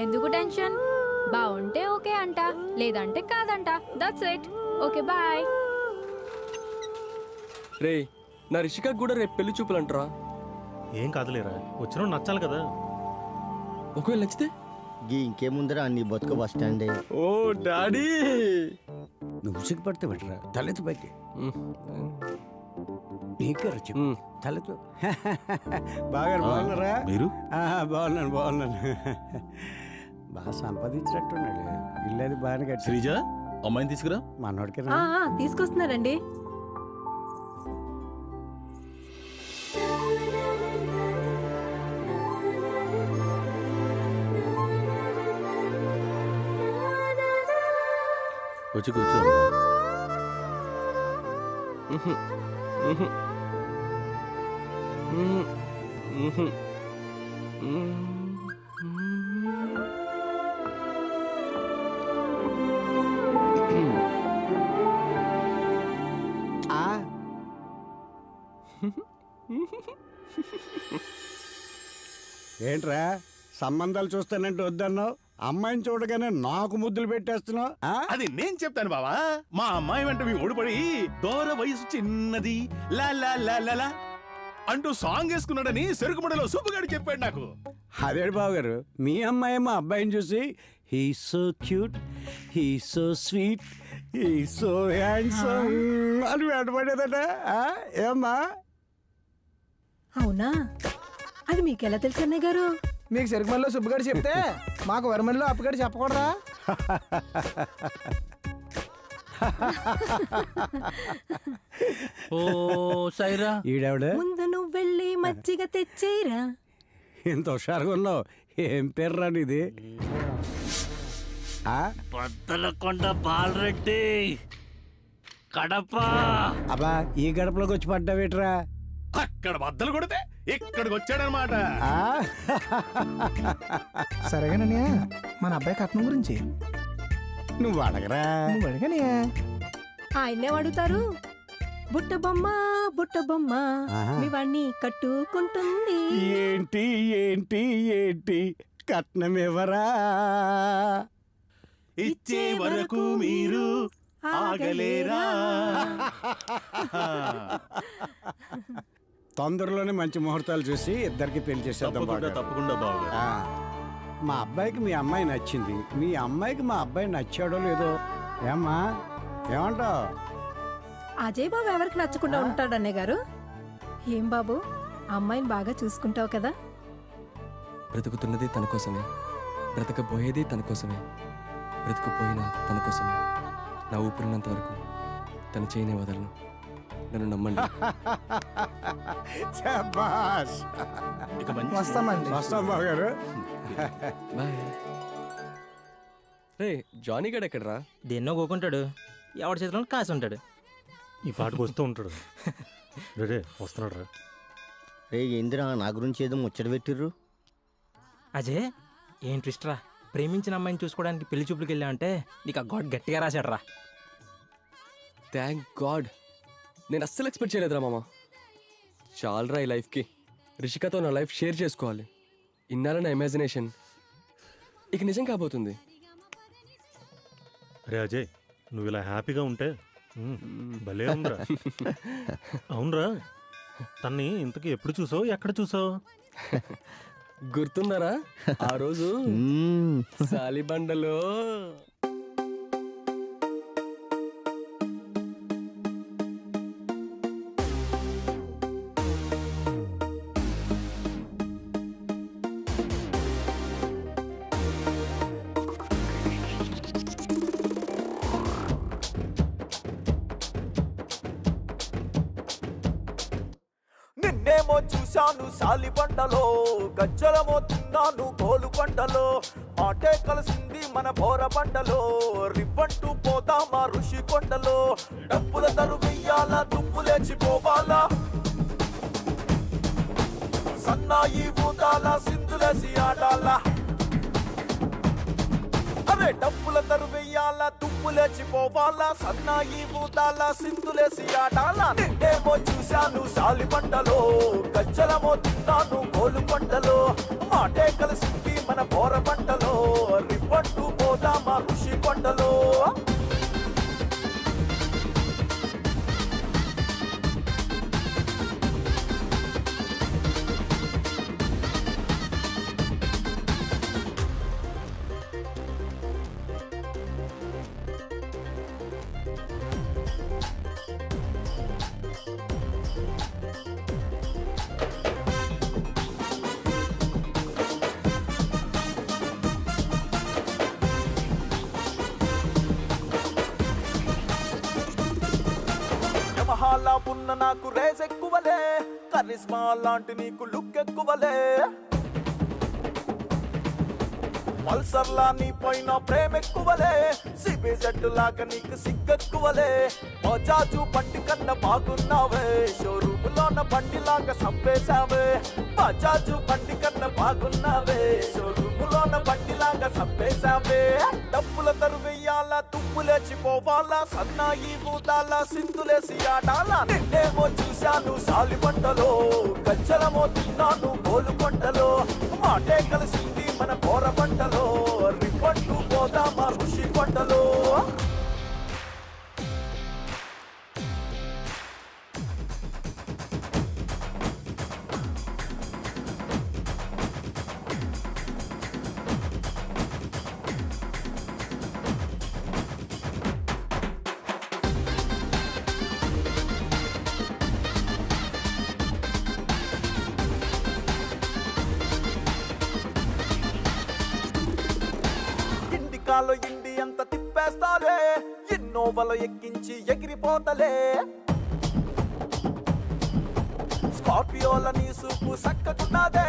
ఎందుకు టెన్షన్? బాగుంటే ఓకే అంట, లేదంటే కాదంట. That's it. Okay bye. రే, నా రిషికకు కూడా రేపు పెళ్లి చూపులు అంటారా? ఏం కాదులేరా, వచ్చిన నచ్చాలి కదా. ఒకవేళ నచ్చితే ఇంకేముందరా నీ బతుక బస్ స్టాండే. ఓ డాడీ, నువ్వు సిగ్గుపడితే పెట్టరా, తలెత్తు పైకి. నీకరా చెప్పు, తలెత్తు. బాగా బాగున్నారా మీరు? బాగున్నాను. బాగా సంపాదించినట్టున్నాడు. ఇల్లు అది బాగానే కట్టి. శ్రీజ, అమ్మాయిని తీసుకురా. మనోడికి తీసుకొస్తున్నారండి. వచ్చి కూర్చో. ఏంట్రా సంబంధాలు చూస్తానంటే వద్దన్నావు, అమ్మాయిని చూడగానే నాకు ముద్దులు పెట్టేస్తున్నావు. అది నేను చెప్తాను బావా. మా అమ్మాయి వెంట మీ ఓడిపడి దూర వయసు చిన్నది లా లా లా లా లా అంటూ సాంగ్ వేసుకున్నాడని సెరుకుమడిలో సుబ్బుగాడు చెప్పాడు నాకు. అదేడు బాబు గారు, మీ అమ్మాయి మా అబ్బాయిని చూసి he so cute, he so sweet, he so handsome అని వెంటబడేదట. ఏమ్మా? అవునా? అది మీకెలా తెలుసు అన్నయ్య గారు? మీకు సెరుకుమల్లో సుబ్బుగాడు చెప్తే మాకు వరమల్లో అప్పగాడు చెప్పకూడదా? ఓ సైరా, ఈడవిడ ముందు నువ్వు వెళ్ళి మజ్జిగ తెచ్చేరా. ఇంత హుషారుగా ఉన్నావు. ఏం పేరు రా నీది? బద్దలకొండ బాలరెడ్డి, కడప. అబ్బా, ఈ గడపలోకి వచ్చి పడ్డావేట్రా? అక్కడ బద్దలు కొడితే ఇక్కడికి వచ్చాడనమాట. సరేగానయ్యా, మన అబ్బాయి కట్నం గురించి నువ్వు అడగరా. నువ్వు అడిగానయ్యా. ఆయన్నే అడుగుతారు. బుట్ట బొమ్మ బుట్ట బొమ్మ మీ వాణ్ణి కట్టుకుంటుంది. ఏంటి ఏంటి ఏంటి కట్నం ఎవరా? ఇచ్చే వరకు మీరు ఆగలేరా? తొందరలోనే మంచి ముహూర్తాలు చూసి ఇద్దరికి పెళ్లి చేసేద్దాం. తప్పకుండా బాగా. మా అబ్బాయికి మీ అమ్మాయి నచ్చింది, మీ అమ్మాయికి మా అబ్బాయి నచ్చాడో లేదో. ఏమ్మా, ఏమంటావు? అజయ్ బాబు ఎవరికి నచ్చకుండా ఉంటాడు అన్నయ్య గారు? ఏం బాబు, అమ్మాయిని బాగా చూసుకుంటావు కదా? బ్రతుకుతున్నది తన కోసమే, బ్రతకబోయేది తన కోసమే, బ్రతుకుపోయినా తన కోసమే. నా ఊపిరినంత వరకు తన చేయనే వదలను. నన్ను నమ్మండి. శభాష్. వస్తామండి. వస్తాం బాబు గారు. బాయ్. రే, జానీ గడ్ ఎక్కడరా? దేన్నో కోకుంటాడు, ఎవరి చేతిలో కాసి ఉంటాడు. ఈ పాటకు వస్తూ ఉంటాడు. రే వస్తున్నాడు రా. రే ఏందిరా, నా గురించి ఏదో ముచ్చట పెట్టిర్రు? అజయ్, ఏం ట్విస్ట్ రా. ప్రేమించిన అమ్మాయిని చూసుకోవడానికి పెళ్లి చూపులకు వెళ్ళామంటే నీకు ఆ గాడ్ గట్టిగా రాశాడు రా. Thank God. నేను అస్సలు ఎక్స్పెక్ట్ చేయలేదురా మామ. చాలరా ఈ లైఫ్కి. రిషికతో నా లైఫ్ షేర్ చేసుకోవాలి. ఇన్నాళ్ళ నా ఇమాజినేషన్ ఇక నిజం కాబోతుంది. అరే అజయ్, నువ్వు ఇలా హ్యాపీగా ఉంటే భలే ఉందిరా. అవునరా, తన్ని ఇంతకీ ఎప్పుడు చూసావు, ఎక్కడ చూసావు? గుర్తుందరా ఆ రోజు సాలిబండలో? నిన్నేమో చూశాను సాలిబండలో, గజ్జలమో తిన్నాను గోలు పంటలో. మాటే కలిసింది మన బోర బండలో, రివ్వంటూ పోదామా ఋషి కొండలో. డబ్బుల తరు వెయ్యాలా, దుమ్ము లేచిపోవాలా. సన్నాయి ఊదాల సింధులేసి ఆడాల అరే డప్పుల తరువెయ్యాల దుమ్ములేచిపోవాలా సన్నాయి ఊదాల సింధులేసి ఆడాల నిన్నేమో చూశాను సాలి పంటలో గజ్జలమో తిన్నాను గోలు పంటలో మాటే కలిసింది మన బోర పంటలో రివ్వంటూ పోదామా ఋషి కొండలో యమహాలా ఉన్న నాకు రేస్ ఎక్కువలే కరిస్మా లాంటి నీకు లుక్ ఎక్కువలే పల్సర్లా నీ పైన ప్రేమ ఎక్కువలే సిబిజెడ్ లాగా నీకు సిగ్గెక్కువలే బజాజు బండి కన్నా బాగున్నావే షోరూమ్ లోన బండి లాగా సంపేశావే బజాజు బండి కన్నా బాగున్నావే షోరూమ్ లోన బండి లాగా సంపేశావే డప్పుల తరువెయ్యాల దుమ్ములేచిపోవాలా సన్నాయి ఊదాల సింధులేసి ఆడాల నిన్నేమో చూశాను సాలి పంటలో గజ్జలమో తిన్నాను గోలు పంటలో మాటే కలిసింది మన బోర పంటలో రివ్వంటూ పోదామా ఋషి కొండలో ఇండికాలో ఇండి అంత తిప్పేస్తాలే ఇన్నోవలో ఎక్కించి ఎగిరిపోతలే స్కార్పియోల నీ సూపు సక్కకున్నదే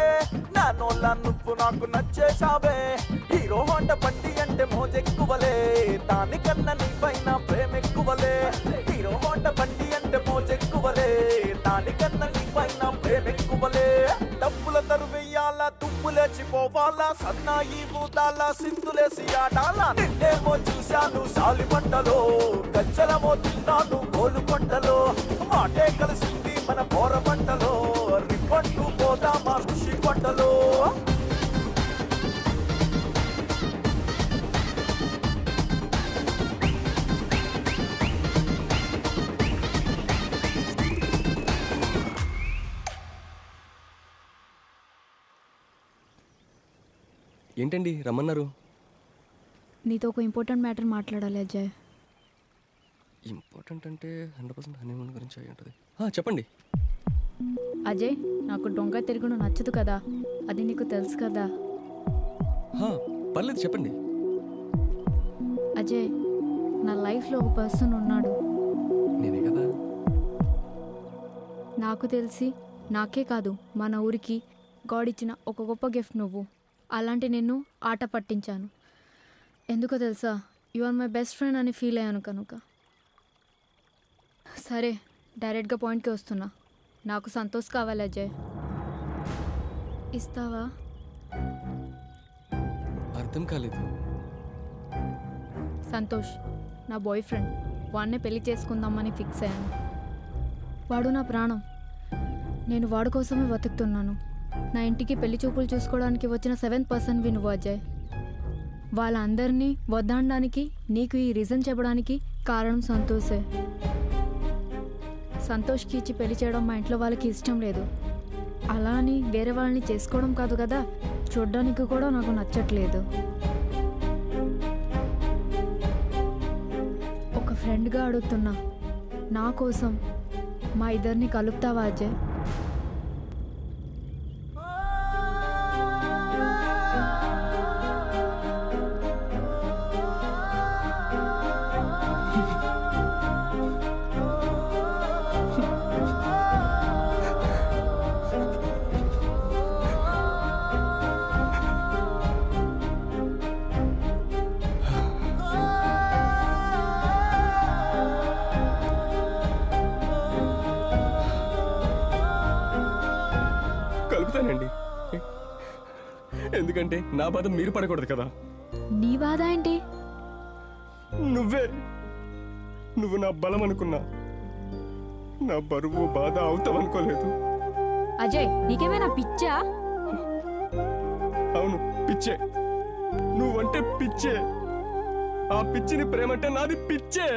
నానోళ్ళ నువ్వు నాకు నచ్చేశావే హీరో హోండా బండి అంటే మోజెక్కువలే దానికన్నా నీ పైన ప్రేమ ఎక్కువలే హీరో హోండా బండి అంటే మోజెక్కువలే దానికన్నా నీ పైన ప్రేమ ఎక్కువలే డప్పుల తరువెయ్యాల దుమ్ములేచిపోవాలా సన్నాయి ఊదాల సింధులేసి ఆడాల నిన్నేమో చూశాను సాలి పంటలో గజ్జలమో తిన్నాను గోలు కొండలో మాటే కలిసింది మన బోర పంటలో రివ్వంటూ పోదామా ఋషి కొండలో ఏంటండి రమ్మన్నారు? నీతో ఒక ఇంపార్టెంట్ మ్యాటర్ మాట్లాడాలి అజయ్. ఇంపార్టెంట్ అంటే 100% హనీమూన్ గురించి అయి ఉంటుంది. చెప్పండి. అజయ్, నాకు డొంక తిరుగుడు నచ్చదు కదా, అది నీకు తెలుసు కదా. పర్లేదు చెప్పండి. అజయ్, నా లైఫ్లో ఒక పర్సన్ ఉన్నాడు. నేనే కదా. నాకు తెలిసి నాకే కాదు మన ఊరికి గాడ్ ఇచ్చిన ఒక గొప్ప గిఫ్ట్ నువ్వు. అలాంటి నిన్ను ఆట పట్టించాను. ఎందుకో తెలుసా, you are my best friend అని ఫీల్ అయ్యాను కనుక. సరే, డైరెక్ట్గా పాయింట్కి వస్తున్నా. నాకు సంతోష్ కావాలి అజయ్. ఇస్తావా? అర్థం కాలేదు. సంతోష్ నా బాయ్ ఫ్రెండ్. వాడినే పెళ్లి చేసుకుందామని ఫిక్స్ అయ్యాను. వాడు నా ప్రాణం. నేను వాడి కోసమే బతుకుతున్నాను. నా ఇంటికి పెళ్లి చూపులు చూసుకోవడానికి వచ్చిన 7th పర్సన్ నువ్వు అజయ్. వాళ్ళందరినీ వద్దనడానికి, నీకు ఈ రీజన్ చెప్పడానికి కారణం సంతోషే. సంతోష్కి ఇచ్చి పెళ్లి చేయడం మా ఇంట్లో వాళ్ళకి ఇష్టం లేదు. అలా అని వేరే వాళ్ళని చేసుకోవడం కాదు కదా, చూడ్డానికి కూడా నాకు నచ్చట్లేదు. ఒక ఫ్రెండ్గా అడుగుతున్నా, నా కోసం మా ఇద్దరిని కలుపుతావా అజయ్? ఎందుకంటే నా బాధ మీరు పడకూడదు కదా. నీ బాధ ఏంటి? నువ్వు నా బలం అనుకున్నా, నా బరువు బాధ అవుతావనుకోలేదు. అజయ్, నీకేమైనా పిచ్చా? అవును, పిచ్చే. నువ్వంటే పిచ్చే. ఆ పిచ్చిని ప్రేమంటే నాది పిచ్చే.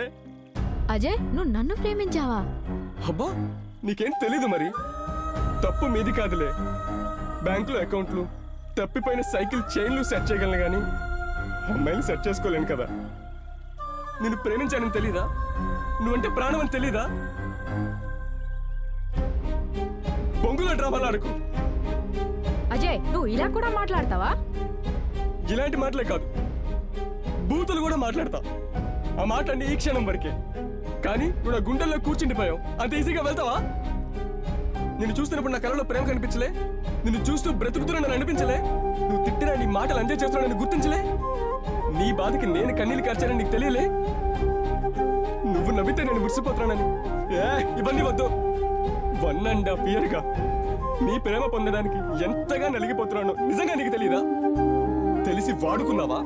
అజయ్, నువ్వు నన్ను ప్రేమించావా? అబ్బా, నీకేం తెలీదు మరి. తప్పు మీది కాదులే. బ్యాంకులో అకౌంట్లు, తప్పిపోయిన సైకిల్ చైన్లు సెట్ చేయగలను కానీ అమ్మాయిని సెట్ చేసుకోలేను కదా. నిన్ను ప్రేమించానని తెలీదా? నువ్వంటే ప్రాణం అని తెలీదా? బొంగులో డ్రామాలు ఆడుకు. అజయ్, నువ్వు ఇలా కూడా మాట్లాడతావా? ఇలాంటి మాటలే కాదు, బూతులు కూడా మాట్లాడతా. ఆ మాట అన్ని ఈ క్షణం వరకే. కానీ నువ్వు నా గుండెల్లో కూర్చుండిపోయావు. అంత ఈజీగా వెళ్తావా? నిన్ను చూస్తున్నప్పుడు నా కళ్ళలో ప్రేమ కనిపించలే? నిన్ను చూస్తూ బ్రతుకుతున్నా నన్ను అనిపించలే? నువ్వు తిట్టినా నీ మాటలు అంతే చేస్తున్నా గుర్తించలే? నీ బాధకి నేను కన్నీళ్ళు కార్చానని నీకు తెలియలే? నువ్వు నవ్వితే నేను మురిసిపోతున్నానని ఇవన్నీ వద్దు. 1.5 yearగా నీ ప్రేమ పొందడానికి ఎంతగా నలిగిపోతున్నానో నిజంగా నీకు తెలీదా? తెలిసి వాడుకున్నావా?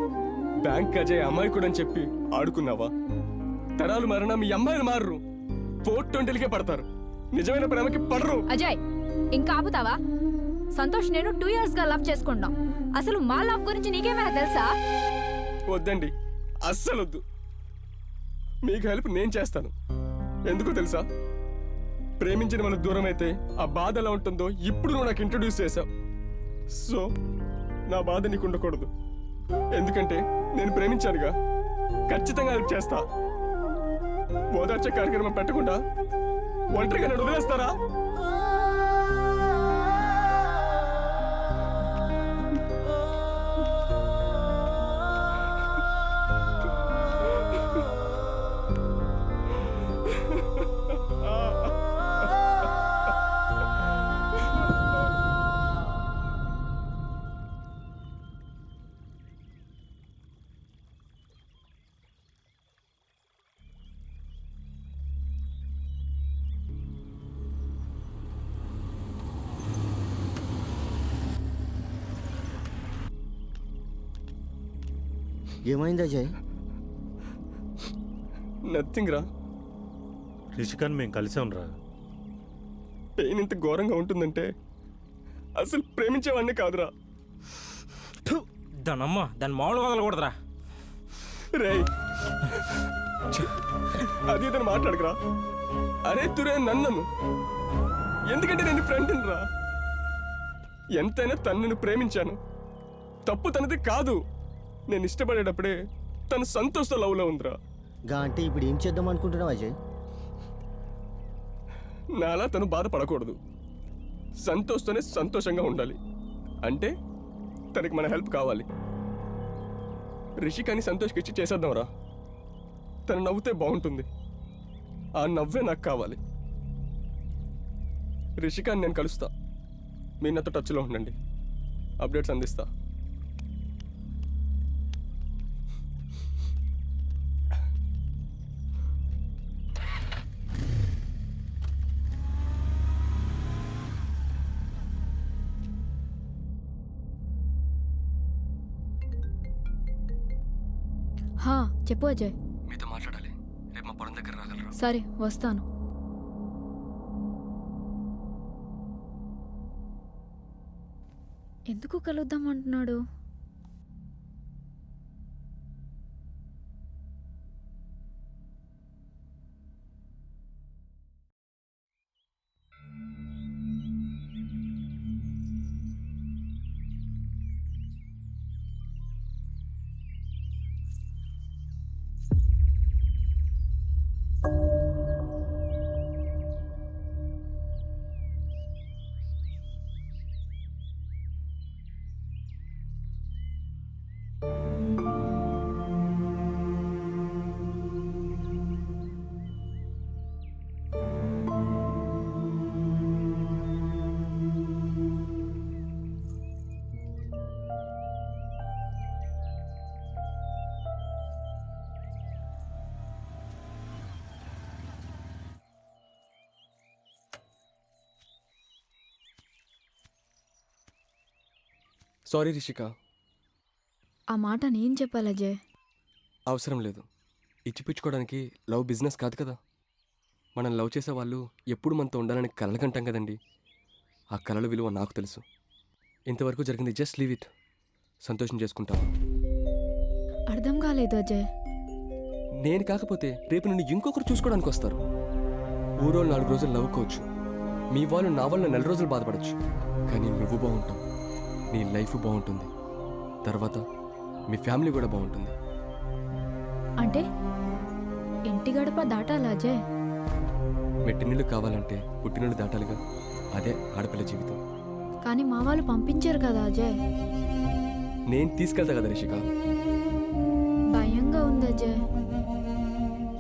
బ్యాంక్ అజయ్ అమాయకుడని చెప్పి ఆడుకున్నావా? తరాలు మారినా మీ అమ్మాయిలు మారరు. 420కే పడతారు, నిజమైన ప్రేమకి పడరు. అజయ్, ఇంకా ఆపుతావా? సంతోష్ నేను 2 years గా లవ్ చేసుకుంటాం. అసలు మా లవ్ గురించి నీకేమైనా తెలుసా? వద్దండి, అస్సలొద్దు. మీకు హెల్ప్ నేను చేస్తాను. ఎందుకో తెలుసా? ప్రేమించిన వాళ్ళ దూరం అయితే ఆ బాధ ఎలా ఉంటుందో ఇప్పుడు నువ్వు నాకు ఇంట్రొడ్యూస్ చేశావు. సో నా బాధ నీకు ఉండకూడదు. ఎందుకంటే నేను ప్రేమించానుగా. ఖచ్చితంగా హెల్ప్ చేస్తా. ఓదార్చే కార్యక్రమం పెట్టకుండా ఒంటరిగా నన్ను వదిలేస్తారా? ఏమైంది అజయ్? నథింగ్ రా. రిషికాన్ మేము కలిసాం రా. పెయిన్ ఇంత ఘోరంగా ఉంటుందంటే అసలు ప్రేమించేవాడిని కాదురా. దానమ్మ దాని మామూలు వదలకూడదురా. రే అది ఇతను మాట్లాడకురా. అరే తురే నన్ను, ఎందుకంటే నేను ఫ్రెండ్ రా. ఎంతైనా తనను ప్రేమించాను. తప్పు తనది కాదు. నేను ఇష్టపడేటప్పుడే తను సంతోష లవ్లో ఉందిరా. గా అంటే ఇప్పుడు ఏం చేద్దాం అనుకుంటున్నావు అజయ్? నాలా తను బాధపడకూడదు. సంతోషతోనే సంతోషంగా ఉండాలి. అంటే తనకి మన హెల్ప్ కావాలి. రిషికాని సంతోష్కి ఇచ్చి చేసేద్దాంరా. తను నవ్వుతే బాగుంటుంది. ఆ నవ్వే నాకు కావాలి. రిషికాని నేను కలుస్తా. మీరు నాతో టచ్లో ఉండండి. అప్డేట్స్ అందిస్తా. చెప్పు అజయ్. మీతో మాట్లాడాలి. రేపు మా పొలం దగ్గర రాగలరా? సరే, వస్తాను. ఎందుకు కలుద్దాం అంటున్నాడు? సారీ రిషిక. ఆ మాట నేను చెప్పాలి అజయ్. అవసరం లేదు. ఇచ్చిపుచ్చుకోవడానికి లవ్ బిజినెస్ కాదు కదా. మనం లవ్ చేసే వాళ్ళు ఎప్పుడు మనతో ఉండాలని కలలు కంటాం కదండి. ఆ కలల విలువ నాకు తెలుసు. ఇంతవరకు జరిగింది జస్ట్ లీవ్ ఇట్. సంతోషం చేసుకుంటావా? అర్థం కాలేదు అజయ్. నేను కాకపోతే రేపు నిన్ను ఇంకొకరు చూసుకోవడానికి వస్తారు. ఊరోళ్ళు 4 రోజులు నవ్వుకోవచ్చు, మీ వాళ్ళు నా వల్ల 4 రోజులు బాధపడచ్చు. కానీ నువ్వు బాగుంటావు, నీ లైఫ్ బాగుంటుంది, తర్వాత మీ ఫ్యామిలీ కూడా బాగుంటుంది. అంటే ఇంటి గడప దాటాలా అజయ్? మెట్టినిళ్ళు కావాలంటే పుట్టినిళ్ళు దాటాలిగా. అదే ఆడపిల్ల జీవితం. కానీ మా వాళ్ళు పంపించారు కదా అజయ్. నేను తీసుకెళ్తా కదా రిషిక. భయంగా ఉంది అజయ్.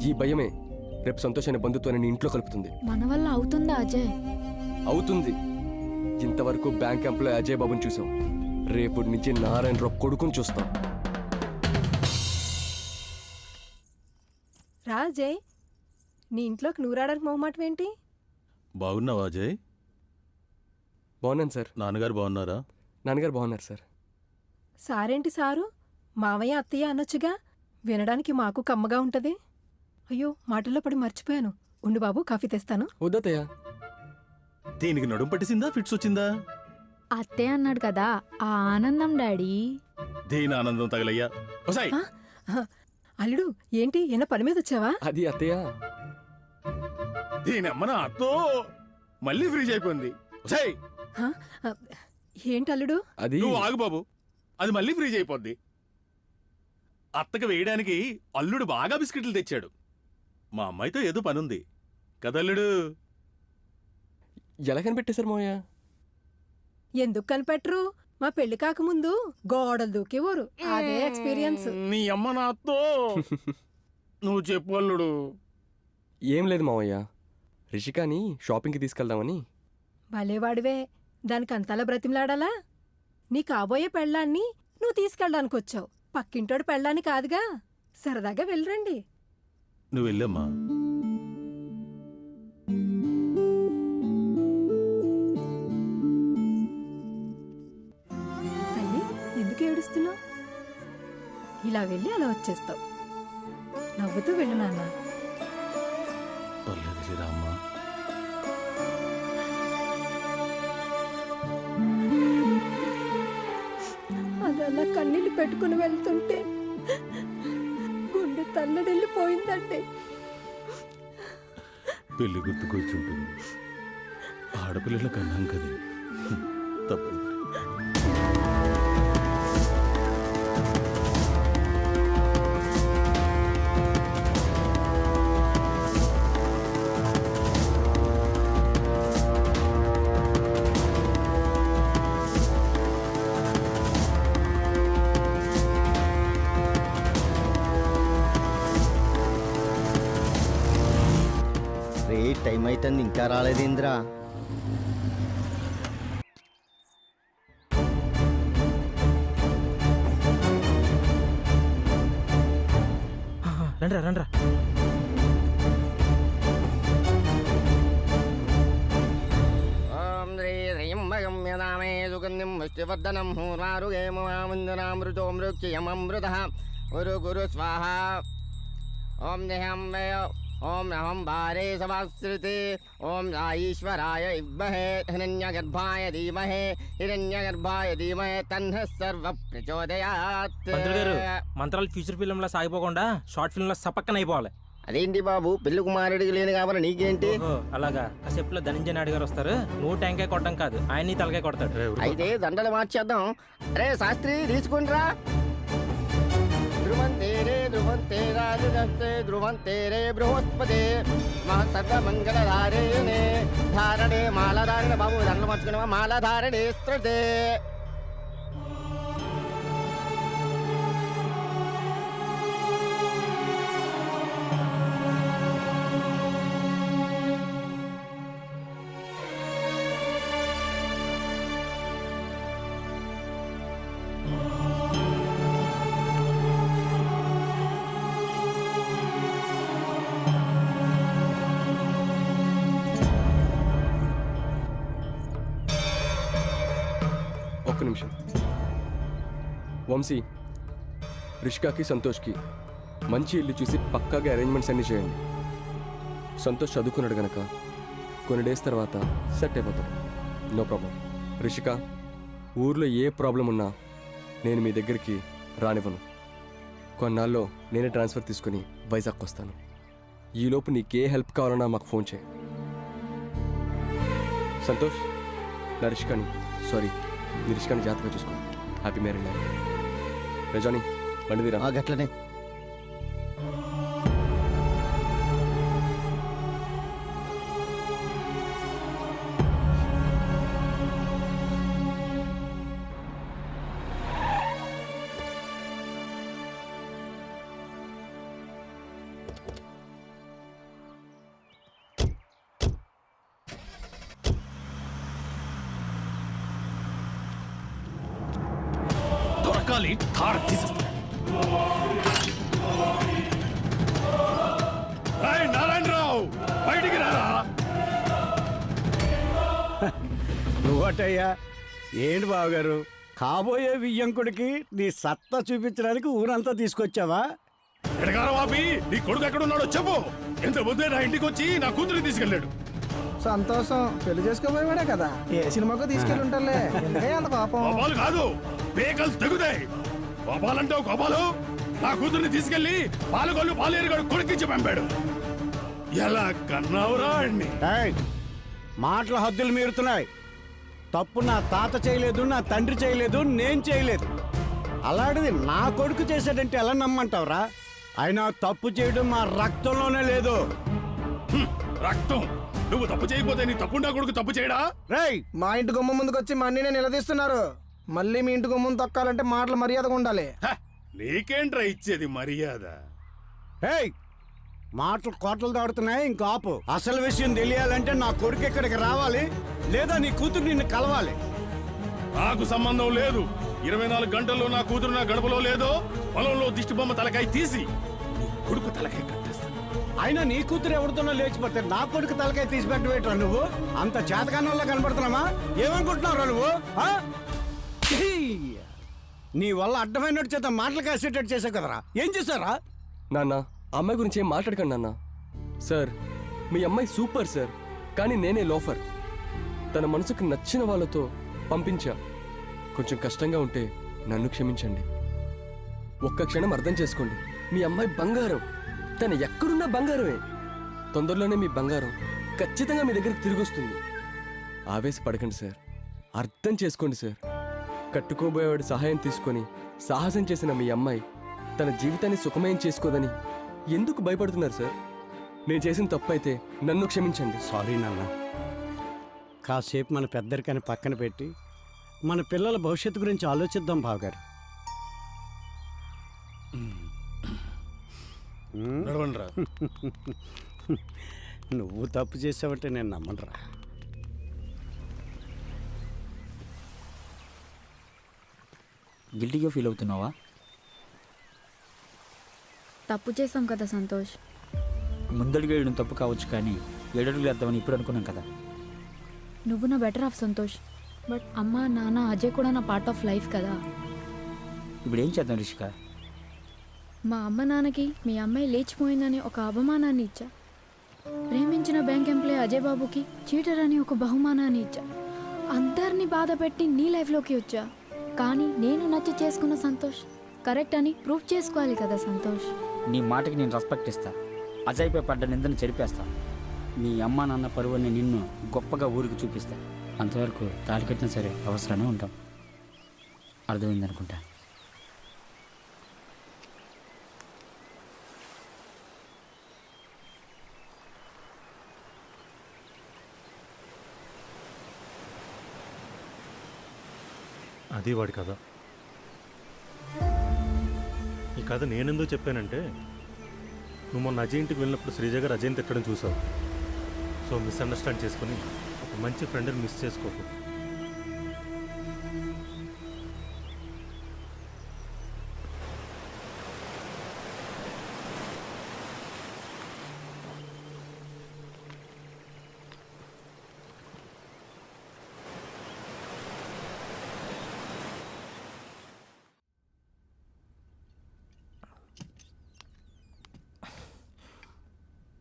ఈ భయమే రేపు సంతోషాన్ని బంధుత్వాన్ని నీ ఇంట్లో కలుపుతుంది. మన వల్ల అవుతుందా అజయ్? అవుతుంది. ఇంతవరకు బ్యాంక్ ఎంప్లాయ్ అజయ్ బాబుని చూసాం, రేపు నుంచి నారాయణరావు కొడుకుని చూస్తాం. రాజయ్, నీ ఇంట్లోకి నువ్వు రావడానికి మొహమాటం ఏంటి? బాగున్నావా అజయ్? బాగున్నాను సార్. నాన్నగారు బాగున్నారా? నాన్నగారు బాగున్నారు సార్. సారేంటి సారు? మావయ్య అత్తయ్య అనొచ్చుగా, వినడానికి మాకు కమ్మగా ఉంటది. అయ్యో, మాటల్లో పడి మర్చిపోయాను. ఉండు బాబు, కాఫీ తెస్తాను. వద్దతయ్యా. దీనికి నడుం పట్టిసిందా, ఫిట్స్ వచ్చిందా? అత్తే అన్నాడు కదా, ఆ ఆనందం డాడీ. దీని ఆనందం తగలయ్యా. ఒసాయ్, అల్లుడు, ఏంటి ఏనా పని మీద వచ్చావా? అది అత్తయ్య. దీని అమ్మన అత్తో మళ్ళీ ఫ్రీజ్ అయిపోయింది. ఒసాయ్, ఏంటి అల్లుడు? అది నువ్వు ఆగు బాబు, అది మళ్ళీ ఫ్రీజ్ అయిపోద్ది. అత్తకు వేయడానికి అల్లుడు బాగా బిస్కెట్లు తెచ్చాడు. మా అమ్మాయితో ఏదో పనుంది కదల్లుడు. ఎలా కనిపెట్టేశారు మోయా? ఎందుకు కనిపెట్టరు? మా పెళ్లి కాకముందు గోడలు దూకేవారు. అదే ఎక్స్పీరియన్స్. నీ అమ్మ నాతో నువ్వు చెప్పు అల్లుడు. ఏం లేదు మావయ్య, రిషికాని షాపింగ్కి తీసుకెళ్దామని. భలేవాడివే, దానికి అంతలా బ్రతిమలాడాలా? నీ కాబోయే పెళ్ళాన్ని నువ్వు తీసుకెళ్ళడానికి వచ్చావు, పక్కింటోడు పెళ్ళాన్ని కాదుగా. సరదాగా వెళ్ళరండి. నువ్వు వెళ్ళమ్మా. తల్లి, ఎందుకు ఏడుస్తున్నావు? ఇలా వెళ్ళి అలా వచ్చేస్తావు. నవ్వుతూ వెళ్ళు నాన్న. పర్లేదు శ్రీరామ్మా. అది అలా కన్నీళ్ళు పెట్టుకుని వెళ్తుంటే గుండె తల్లడిల్లిపోయిందండి. పెళ్లి గుర్తుకొచ్చుంటుంది. ఆడపిల్లల కన్నాం కదా, తప్పదు. టైం అవుతుంది, ఇంకా రాలేదేంద్రా? రండ్రా రండ్రా. ఓం శ్రీ శ్రీంభగమ్యనామే సుగంధిం పుష్టివర్ధనం హూర్వారుగేమృతో మృత్యమృత గురు గురు స్వాహ. ఓం దేహం వయ ఓం నహం భారే సమాశ్రితే. ఓం ఈశ్వరాయ విద్మహే హిరణ్యగర్భాయ ధీమహే తన్నః సర్వ ప్రచోదయాత్. మంత్రులు గారు, మంత్రాలు ఫ్యూచర్ ఫిల్మ్ లా సాగిపోకుండా షార్ట్ ఫిల్మ్ లా సపక్కన అయిపోవాలి. అదేంటి బాబు, పెళ్లి కుమారుడికి లేని కాబట్టి నీకేంటి? అలాగా. కాసేపులో ధనంజయ నాయుడు గారు వస్తారు. నువ్వు టెంకాయ కొట్టడం కాదు, ఆయన నీ తలకాయ కొడతాడు. అయితే దండలు మార్చేద్దాం. అరే శాస్త్రి, తీసుకుంట్రా. ధ్రువంతే రే ధ్రువంతే రాజస్తే ధ్రువంతే రే బృహస్పతి సర్వమంగళధారిణే ధారణే మాలధారిణ. బాబు దండలు మార్చుకున్నావా? మాలధారిణే స్తృతే. ఒక్క నిమిషం. వంశీ, రిషికాకి సంతోష్కి మంచి ఇల్లు చూసి పక్కాగా అరేంజ్మెంట్స్ అన్నీ చేయండి. సంతోష్ చదువుకున్నాడు గనక కొన్ని డేస్ తర్వాత సెట్ అయిపోతాడు. No problem. రిషిక, ఊర్లో ఏ ప్రాబ్లం ఉన్నా నేను మీ దగ్గరికి రానివ్వను. కొన్నాళ్ళలో నేనే ట్రాన్స్ఫర్ తీసుకుని వైజాగ్కి వస్తాను. ఈలోపు నీకే హెల్ప్ కావాలన్నా మాకు ఫోన్ చేయి. సంతోష్, నా రిషికాని నీ రిషికాని జాగ్రత్తగా చూసుకో. Happy married life. రజాని, బండి తీరా. గట్లనే. దొరకాలి, తాడు తీసేస్తా. నారాయణరావు, బయటికి రారా. నువ్వటయ్యా ఏంటి బావగారు, కాబోయే వియ్యంకుడికి నీ సత్తా చూపించడానికి ఊరంతా తీసుకొచ్చావా? ఎడగారం ఆపి, నీ కొడుకు ఎక్కడున్నాడో చెప్పు. ఎంత ముందే నా ఇంటికి వచ్చి నా కూతురిని తీసుకెళ్ళాడు. సంతోషం, పెళ్లి చేసుకోబోయేవాడే కదా, ఏ సినిమాకు తీసుకెళ్ళి ఉంటారులే. ఎందుకయ్యా అంత కోపం? కోపాలు కాదు, పేకలు తెగుతాయి. కోపాలంటావు కోపాలు? నా కూతుర్ని తీసుకెళ్లి పాలకొల్లు పాలేరుగాడు కొడుకిచ్చి పంపాడు. ఎలా కన్నావురా అన్ని? మాటల హద్దులు మీరుతున్నాయి. తప్పు నా తాత చేయలేదు, నా తండ్రి చేయలేదు, నేను చేయలేదు. అలాంటిది నా కొడుకు చేశాడంటే ఎలా నమ్మంటావురా? అయినా తప్పు చేయడం మా రక్తంలోనే లేదు. రక్తం? నువ్వు తప్పు చేయకపోతే నీ తప్పు నా కొడుకు తప్పు చేయడా? రేయ్, మా ఇంటి గుమ్మ ముందుకు వచ్చి మా అన్నీనే నిలదీస్తున్నారు. మళ్ళీ మీ ఇంటి గుమ్మం తొక్కాలంటే మాటలు మర్యాదగా ఉండాలి. నీకేంట్రా ఇచ్చేది మర్యాద? మాటలు కోటలు దాడుతున్నాయి, ఇంకా ఆపు. అసలు విషయం తెలియాలంటే నా కొడుకు ఇక్కడికి రావాలి, లేదా నీ కూతురు నిన్ను కలవాలి. నాకు సంబంధం లేదు. 24 గంటల్లో నా కూతురు నా గడపలో లేదో పొలంలో దిష్టి బొమ్మ తలకాయ తీసి నీ కొడుకు తలకాయ కట్టేస్తాను. అయినా నీ కూతురు ఎవరితోనో లేచిపోతే నా కొడుకు తలకాయ తీసి పెట్టవేట్రా నువ్వు? అంత చేతకానంలో కనబడుతున్నావా? ఏమనుకుంటున్నావురా నువ్వు? నీ వల్ల అడ్డమైనట్టు చేత మాటలు కాసేటట్టు చేసావు కదరా, ఏం చేశారా? నాన్న, అమ్మాయి గురించి ఏం మాట్లాడకండి నాన్న. సార్, మీ అమ్మాయి సూపర్ సార్, కానీ నేనే లోఫర్. తన మనసుకు నచ్చిన వాళ్ళతో పంపించా. కొంచెం కష్టంగా ఉంటే నన్ను క్షమించండి. ఒక్క క్షణం అర్థం చేసుకోండి. మీ అమ్మాయి బంగారం, తను ఎక్కడున్నా బంగారమే. తొందరలోనే మీ బంగారం ఖచ్చితంగా మీ దగ్గరికి తిరిగి వస్తుంది. ఆవేశపడకండి సార్, అర్థం చేసుకోండి సార్. కట్టుకోబోయేవాడి సహాయం తీసుకొని సాహసం చేసిన మీ అమ్మాయి తన జీవితాన్ని సుఖమయం చేసుకోదని ఎందుకు భయపడుతున్నారు సార్? నేను చేసిన తప్పు అయితే నన్ను క్షమించండి. సారీ నాన్న. కాసేపు మన పెద్దరికాన్ని పక్కన పెట్టి మన పిల్లల భవిష్యత్తు గురించి ఆలోచిద్దాం బావగారు. నువ్వు తప్పు చేసావంటే నేను నమ్మనురా. గిల్టీగా ఫీల్ అవుతున్నావా? తప్పు చేసాం కదా సంతోష్. ముందడుగు వేయడం తప్పు కావచ్చు, కానీ 7 అడుగులు వేద్దామని ఇప్పుడు అనుకున్నాం కదా. నువ్వు నా బెటర్ ఆఫ్ సంతోష్, బట్ అమ్మ నాన్న అజయ్ కూడా నా పార్ట్ ఆఫ్ లైఫ్ కదా. ఇప్పుడు ఏం చేద్దాం రిషిక? మా అమ్మ నాన్నకి మీ అమ్మాయి లేచిపోయిందని ఒక అవమానాన్ని ఇచ్చా. ప్రేమించిన బ్యాంక్ ఎంప్లాయ్ అజయ్ బాబుకి చీటర్ అని ఒక బహుమానాన్ని ఇచ్చా. అందరినీ బాధ పెట్టి నీ లైఫ్లోకి వచ్చా. కానీ నేను నచ్చి చేసుకున్న సంతోష్ కరెక్ట్ అని ప్రూవ్ చేసుకోవాలి కదా సంతోష్. నీ మాటకి నేను రెస్పెక్ట్ ఇస్తా. అజయ్పై పడ్డ నిందని చెరిపేస్తా. మీ అమ్మ నాన్న పరువుని నిన్ను గొప్పగా ఊరికి చూపిస్తా. అంతవరకు తాళి కట్టినా సరే అవసరమే ఉంటాం. అర్థమైందనుకుంటా. అది వాడి కథ. ఈ కథ నేనెందుకు చెప్పానంటే, నువ్వు మొన్న అజయ్ ఇంటికి వెళ్ళినప్పుడు శ్రీజ గారు అజయ్ని తిట్టడం చూసావు. సో మిస్అండర్స్టాండ్ చేసుకుని ఒక మంచి ఫ్రెండ్ని మిస్ చేసుకోకు.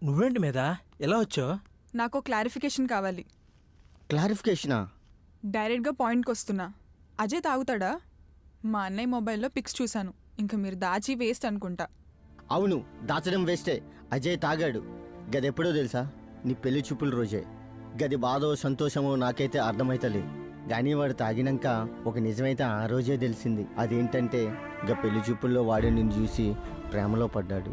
నువ్వేంటి మీద ఎలా వచ్చావు? నాకు క్లారిఫికేషన్ కావాలి. క్లారిఫికేషనా? డైరెక్ట్గా పాయింట్కి వస్తున్నా. అజయ్ తాగుతాడా? మా అన్నయ్య మొబైల్లో పిక్స్ చూశాను. ఇంకా మీరు దాచి వేస్ట్ అనుకుంటా. అవును, దాచడం వేస్టే. అజయ్ తాగాడు. గదెప్పుడో తెలుసా? నీ పెళ్లి చూపుల రోజే. గది బాధో సంతోషమో నాకైతే అర్థమైతలేదు. కానీ వాడు తాగినాక ఒక నిజమైతే ఆ రోజే తెలిసింది. అదేంటంటే పెళ్లి చూపుల్లో వాడు నిన్ను చూసి ప్రేమలో పడ్డాడు.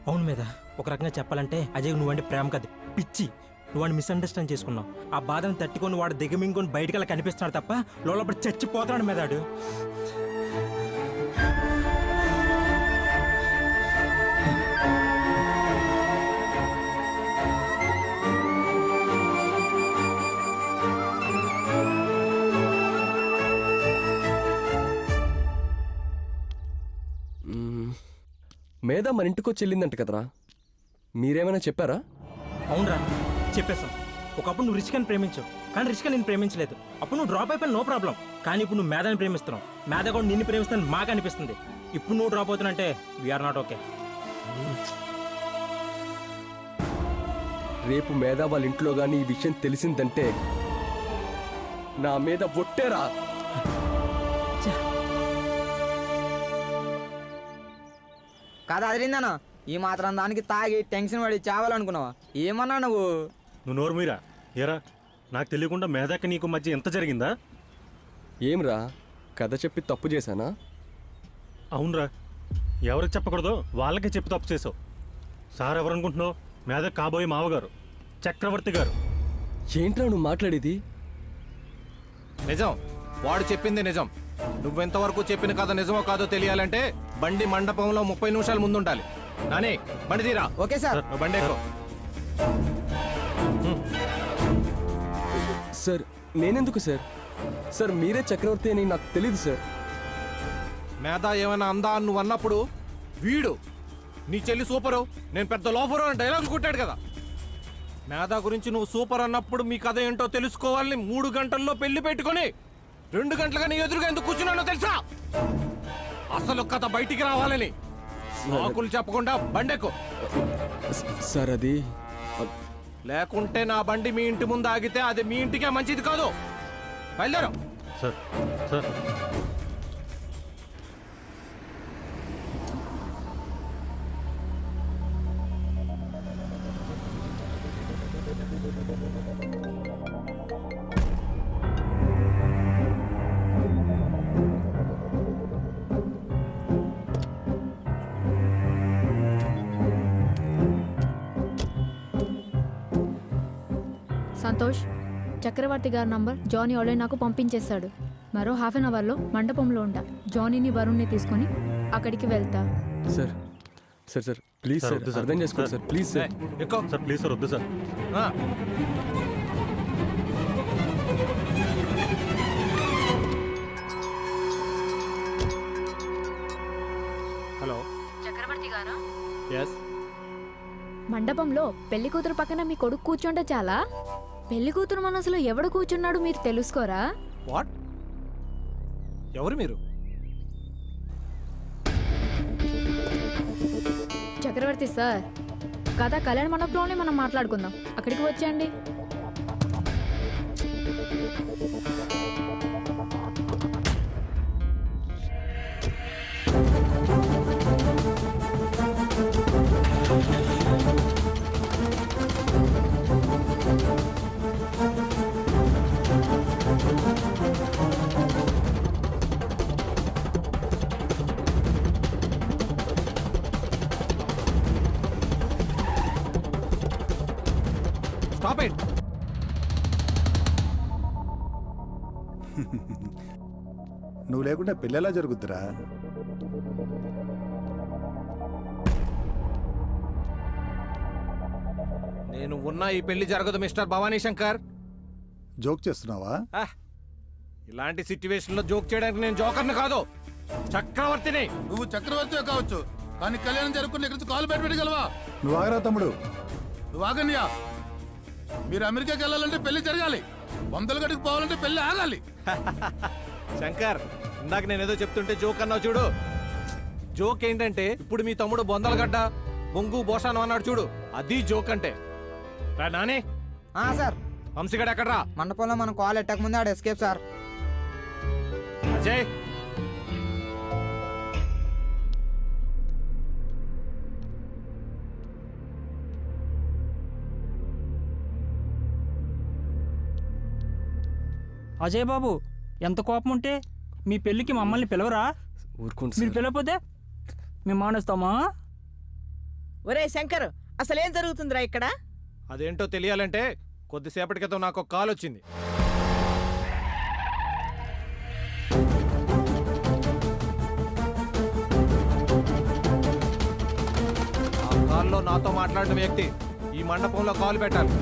అవును మీద ఒక రకంగా చెప్పాలంటే అజయ్ నువ్వంటే ప్రేమ కాదు, పిచ్చి. నువ్వు మిస్అండర్స్టాండ్ చేసుకున్నావు. ఆ బాధను తట్టుకొని వాడు దిగమింగుని బయటకు అలా కనిపిస్తున్నాడు తప్ప లోపల చచ్చిపోతున్నాడు మీదాడు. మేధ మన ఇంటికి వచ్చి వెళ్ళిందంట కదరా, మీరేమైనా చెప్పారా? అవునరా, చెప్పేశాం. ఒకప్పుడు నువ్వు రిషికాని ప్రేమించావు, కానీ రిషిక నేను ప్రేమించలేదు. అప్పుడు నువ్వు డ్రాప్ అయిపోయిన నో ప్రాబ్లం. కానీ ఇప్పుడు నువ్వు మేధాని ప్రేమిస్తున్నావు. మేధ కూడా నిన్ను ప్రేమిస్తాను మాకు అనిపిస్తుంది. ఇప్పుడు నువ్వు డ్రాప్ అవుతున్నంటే వీఆర్ నాట్ ఓకే. రేపు మేధ వాళ్ళ ఇంట్లో కానీ ఈ విషయం తెలిసిందంటే నా మీద ఒట్టేరా. కాదు అదిరిందనా, ఈ మాత్రం దానికి తాగి టెన్షన్ పడి చావాలనుకున్నావా? ఏమన్నా నువ్వు నోరు మీరా ఏరా, నాకు తెలియకుండా మేధాకి నీకు మధ్య ఎంత జరిగిందా? ఏమ్రా, కథ చెప్పి తప్పు చేశానా? అవునరా, ఎవరికి చెప్పకూడదో వాళ్ళకే చెప్పి తప్పు చేసావు. సార్ ఎవరనుకుంటున్నావు? మేధ కాబోయే మావగారు, చక్రవర్తి గారు. ఏంట్రా నువ్వు మాట్లాడేది? నిజం, వాడు చెప్పింది నిజం. నువ్వెంతవరకు చెప్పిన కథ నిజమో కాదో తెలియాలంటే బండి మండపంలో 30 నిమిషాల ముందు ఉండాలి. నాని, బండి తీరా. Okay sir. నువ్వు బండి ఎక్కు. సార్ నేనెందుకు సార్? సార్ మీరే చక్రవర్తి అని నాకు తెలియదు సార్. మేధ ఏమైనా అందా అని నువ్వు అన్నప్పుడు వీడు నీ చెల్లి సూపరు, నేను పెద్ద లోఫరు అని డైలాగ్ కొట్టాడు కదా. మేధ గురించి నువ్వు సూపర్ అన్నప్పుడు మీ కథ ఏంటో తెలుసుకోవాలని 3 గంటల్లో పెళ్లి పెట్టుకొని 2 గంటలుగా నీ ఎదురుగా ఎందుకు కూర్చున్నానో తెలుసా? అసలు కథ బయటికి రావాలని. ఆకులు చెప్పకుండా బండెక్కు. సార్ అది లేకుంటే నా బండి మీ ఇంటి ముందు ఆగితే అది మీ ఇంటికే మంచిది కాదు. బయలుదేరు. సార్ సార్ సంతోష్, చక్రవర్తి గారి నంబర్ జానీ ఆల్రెడీ నాకు పంపించేశాడు. మరో హాఫ్ అన్ అవర్లో మండపంలో ఉంటా. జానీని వరుణ్ని తీసుకొని అక్కడికి వెళ్తా. Sir sir sir please sir, అర్థం చేసుకోండి సార్, ప్లీజ్ సార్. ఎక్కువ సార్, ప్లీజ్ సార్, వద్దు సార్. హలో, చక్రవర్తి గారా? ఎస్. మండపంలో పెళ్లి కూతురు పక్కన మీ కొడుకు కూర్చుంటే చాలా? పెళ్లి కూతురు మనసులో ఎవడు కూర్చున్నాడు మీరు తెలుసుకోరా? వాట్? ఎవరు మీరు? చక్రవర్తి సార్, కథ కళ్యాణ మండపంలోనే మనం మాట్లాడుకుందాం. అక్కడికి వచ్చేయండి. Stop it. నువ్వు లేకుండా పెళ్ళెలా జరుగుద్దిరా? నేను ఉన్నా ఈ పెళ్లి జరగదు మిస్టర్ భవానీ శంకర్. జోక్ చేస్తున్నావా? ఇలాంటి సిచ్యువేషన్ లో జోక్ చేయడానికి నేను జోకర్ని కాదు, చక్రవర్తిని. నువ్వు చక్రవర్తి కావచ్చు, కానీ కళ్యాణం జరుగుకుని ఇక్కడ నుంచి కాలు పెట్టగలవా? నువ్వు ఆగరా తమ్ముడు. నువ్వు ఆగన్యా. మీరు అమెరికాకి వెళ్ళాలంటే పెళ్లి జరగాలి, 100 గడికి పోవాలంటే పెళ్లి ఆగాలి. శంకర్, ఇందాక నేను ఏదో చెప్తుంటే జోక్ అన్నావు చూడు. జోక్ ఏంటంటే ఇప్పుడు మీ తమ్ముడు బొందలగడ్డ బొంగు బోషాను అన్నాడు చూడు, అది జోక్ అంటే. రా నాని. సార్. వంశీగడ్ ఎక్కడ్రా? మండపంలో మనం కాల్ ఎట్టక ముందే ఆడ ఎస్కేప్ సార్. అజయ్ అజయ్ బాబు, ఎంత కోపం ఉంటే మీ పెళ్ళికి మమ్మల్ని పిలవరా? ఊరుకోండి మీరు పిలవకపోతే మేము మానేస్తామా? ఒరే శంకర్, అసలేం జరుగుతుందిరా ఇక్కడ? అదేంటో తెలియాలంటే కొద్దిసేపటి క్రితం నాకు ఒక కాల్ వచ్చింది. ఆ కాల్లో నాతో మాట్లాడిన వ్యక్తి ఈ మండపంలో కాల్ పెట్టాలి.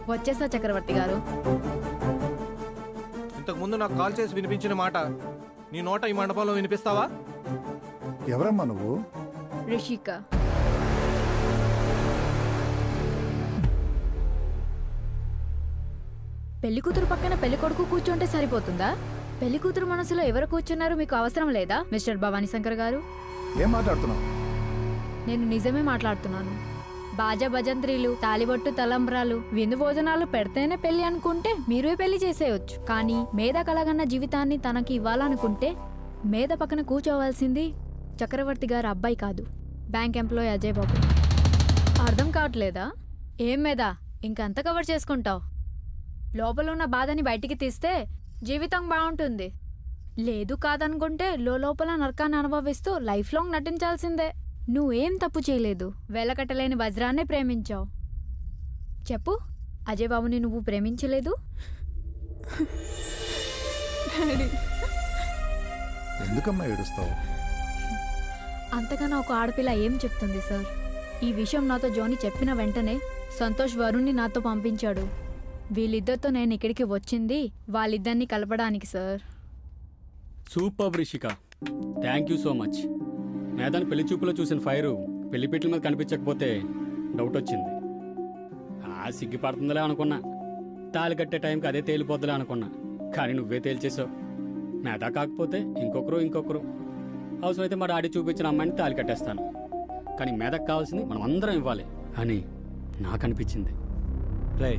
వచ్చేసా చక్రవర్తి గారు. ఇంతకు ముందు నాకు కాల్ చేసి వినిపించిన మాట నీ నోట ఈ మండపంలో వినిపిస్తావా? ఎవరమ్మా నువ్వు? రిషిక. పెళ్లి కూతురు పక్కన పెళ్లి కొడుకు కూర్చుంటే సరిపోతుందా? పెళ్లి కూతురు మనసులో ఎవరు కూర్చున్నారు మీకు అవసరం లేదా మిస్టర్ భవానీ శంకర్ గారు? ఏం మాట్లాడుతున్నావు? నేను నిజమే మాట్లాడుతున్నాను. బాజా భజంత్రీలు, తాలిబొట్టు, తలంబ్రాలు, విందు భోజనాలు పెడితేనే పెళ్లి అనుకుంటే మీరే పెళ్లి చేసేయొచ్చు. కానీ మేధ కలగన్న జీవితాన్ని తనకి ఇవ్వాలనుకుంటే మేధ పక్కన కూర్చోవాల్సింది చక్రవర్తి గారు అబ్బాయి కాదు, బ్యాంక్ ఎంప్లాయీ అజయ్ బాబు. అర్థం కావట్లేదా? ఏం మీద ఇంకంత కవర్ చేసుకుంటావు? లోపల ఉన్న బాధని బయటికి తీస్తే జీవితం బాగుంటుంది. లేదు కాదనుకుంటే లోపల నరకాన్ని అనుభవిస్తూ లైఫ్ లాంగ్ నటించాల్సిందే. నువ్వేం తప్పు చేయలేదు, వెలకట్టలేని వజ్రాన్నే ప్రేమించావు. చెప్పు, అజయ్ బాబుని నువ్వు ప్రేమించలేదు? ఎందుకమ్మా ఏడుస్తావు? అంతకన్నా ఒక ఆడపిల్ల ఏం చెప్తుంది సార్? ఈ విషయం నాతో జోని చెప్పిన వెంటనే సంతోష్ వరుణ్ణి నాతో పంపించాడు. వీళ్ళిద్దరితో నేను ఇక్కడికి వచ్చింది వాళ్ళిద్దరిని కలపడానికి sir. Super Rishika, thank you so much. మేదాన్ని పెళ్లి చూపులో చూసిన ఫైరు పెళ్లిపీటల మీద కనిపించకపోతే డౌట్ వచ్చింది. సిగ్గుపడుతుందిలే అనుకున్నా, తాళి కట్టే టైంకి అదే తేలిపోద్దులే అనుకున్నా. కానీ నువ్వే తేల్చేసావు. మేదా కాకపోతే ఇంకొకరు అవసరమైతే మా డాడీ చూపించిన అమ్మాయిని తాళి కట్టేస్తాను. కానీ మేదకు కావాల్సింది మనం అందరం ఇవ్వాలి అని నాకు అనిపించింది. రే,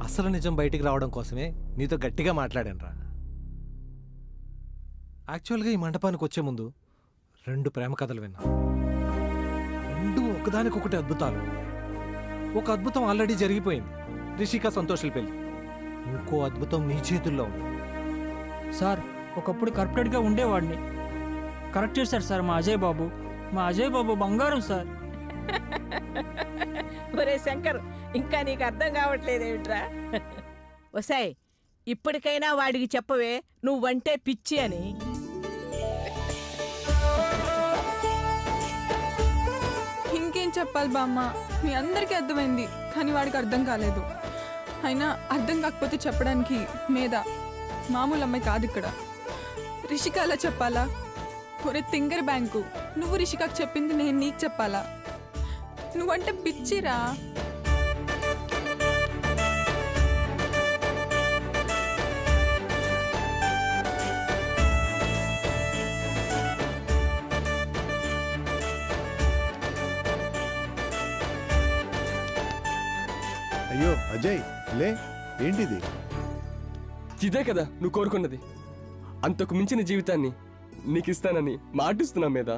అసలు నిజం బయటికి రావడం కోసమే నీతో గట్టిగా మాట్లాడాను రా. యాక్చువల్గా ఈ మండపానికి వచ్చే ముందు 2 ప్రేమ కథలు విన్నా. 2 ఒకదానికొకటి అద్భుతాలు. ఒక అద్భుతం ఆల్రెడీ జరిగిపోయింది, రిషిక సంతోషుల పెళ్లి. ఇంకో అద్భుతం నీ చేతుల్లో ఉంది. సార్, ఒకప్పుడు కరెక్టెడ్గా ఉండేవాడిని. కరెక్ట్ చేశారు సార్ మా అజయ్ బాబు. మా అజయ్ బాబు బంగారం సార్. ఒరే శంకర్, ఇంకా నీకు అర్థం కావట్లేదేమిట్రా? ఒసాయ్, ఇప్పటికైనా వాడికి చెప్పవే నువ్వంటే పిచ్చి అని. ఇంకేం చెప్పాలి బామ్మ, మీ అందరికీ అర్థమైంది, కానీ వాడికి అర్థం కాలేదు. అయినా అర్థం కాకపోతే చెప్పడానికి మీద మామూలు అమ్మాయి కాదు ఇక్కడ. రిషిక అలా చెప్పాలా? ఒరే తింగర్ బ్యాంకు, నువ్వు రిషికకు చెప్పింది నేను నీకు చెప్పాలా? నువ్వంటే పిచ్చిరా. అయ్యో అజయ్, లే, ఏంటిది? ఇదే కదా నువ్వు కోరుకున్నది. అంతకు మించిన జీవితాన్ని నీకు ఇస్తానని మాటిస్తున్నా మీద.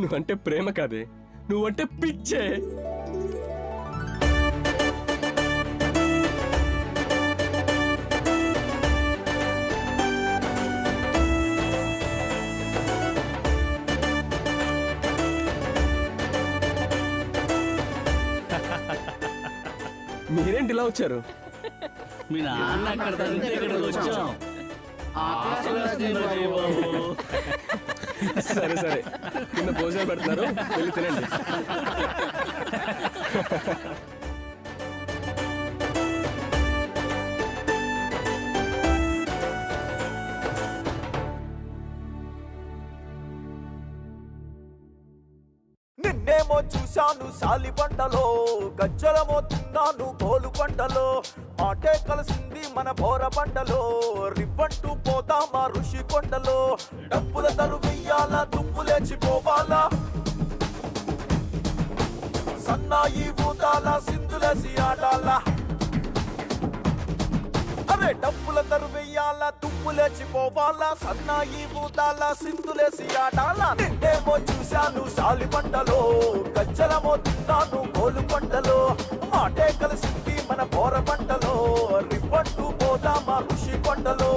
నువ్వంటే ప్రేమ కాదే, నువ్వంటే పిచ్చే. మీరేంటి ఇలా వచ్చారు? మీ నాన్న అక్కడ తగ్గితే ఇక్కడికి వచ్చాం. ఆకలేస్తుంది బాబు. సరే సరే, కింద భోజనాలు పెడుతున్నారు, వెళ్ళి తినండి. నిన్నేమో చూశాను సాలి పంటలో, గజ్జలమో తిన్నాను కోలు పంటలో, మాటే కలిసింది మన బోర పంటలో, రివ్వంటూ పోదామా ఋషి కొండలో, డప్పుల తరు వెయ్యాలా దుమ్ము లేచిపోవాలా, సన్నాయి ఊదాలా సింధులేసి ఆడాలా, అరే డప్పుల తరు వెయ్యాలా దుమ్ము లేచిపోవాలా, సన్నాయి ఊదాలా సింధులేసి ఆడాలా. నిన్నేమో చూశాను సాలి పంటలో, గజ్జలమో తిన్నాను కోలు పంటలో, మాటే కలిసింది మన బోర పంటలో, రివ్వంటూ పోదామా ఋషి కొండలో.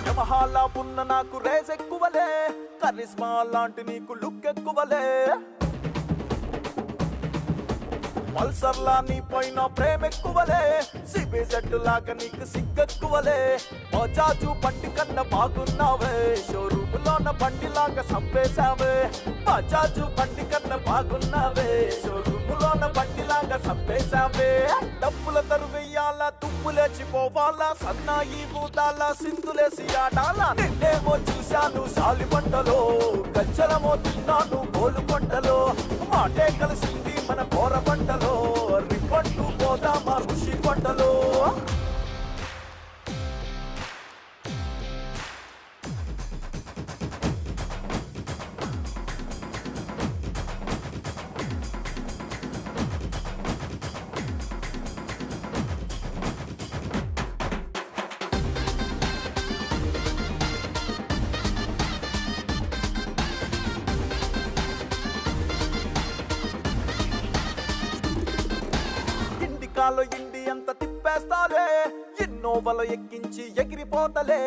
యమహాలా ఉన్న నాకు రేస్ ఎక్కువలే, కరిస్మా లాంటి నీకు లుక్ ఎక్కువలే, పల్సర్లా నీ పైన ప్రేమ ఎక్కువలే, సిబిజెడ్ లాగా నీకు సిగ్గెక్కువలే, బజాజు బండి కన్నా బాగున్నావే, షోరూమ్ లోన బండి లాగా సంపేశావే, బజాజు బండి కన్నా బాగున్నావే, షోరూమ్ లోన బండి లాగా సంపేశావే. డప్పుల తరు వెయ్యాలా తుమ్ము లేచిపోవాలా, సన్నాయి ఊదాలా సింధులేసి ఆడాలా. నిన్నేమో చూశాను సాలి పంటలో, గజ్జలమో తిన్నాను కోలు పంటలో, మాటే కలిసింది మన బోర పంటలో, రివ్వంటూ పోదామా ఋషి కొండలో. ఇండికాలో ఇండి అంత తిప్పేస్తాలే, ఇన్నోవలో ఎక్కించి ఎగిరిపోతలే,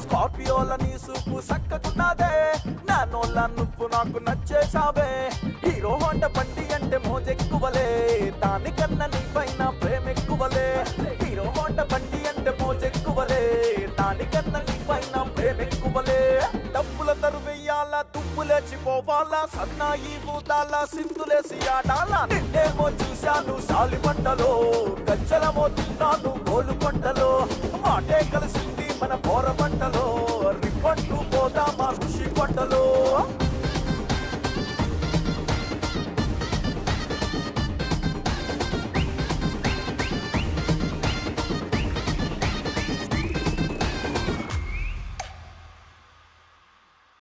స్కార్పియోల నీ సూపు సక్కకున్నదే, నానోళ్ళ నువ్వు నాకు నచ్చేసావే, హీరో హోండా బండి అంటే మోజెక్కువలే, దానికన్నా నీ పైన ప్రేమ ఎక్కువలే, హీరో హోండా బండి అంటే మోజెక్కువలే, దానికన్నా నీ పైన ప్రేమ ఎక్కువలే. డప్పుల తరు వెయ్యాలా దుమ్ము లేచిపోవాలా, సన్నాయి ఊదాలా సింధులేసి ఆడాలా. నిన్నేమో చూశాను సాలి పంటలో, గజ్జలమో తిన్నాను కోలు పంటలో, మాటే కలిసింది మన బోర పంటలో, రివ్వంటూ పోదామా ఋషి కొండలో.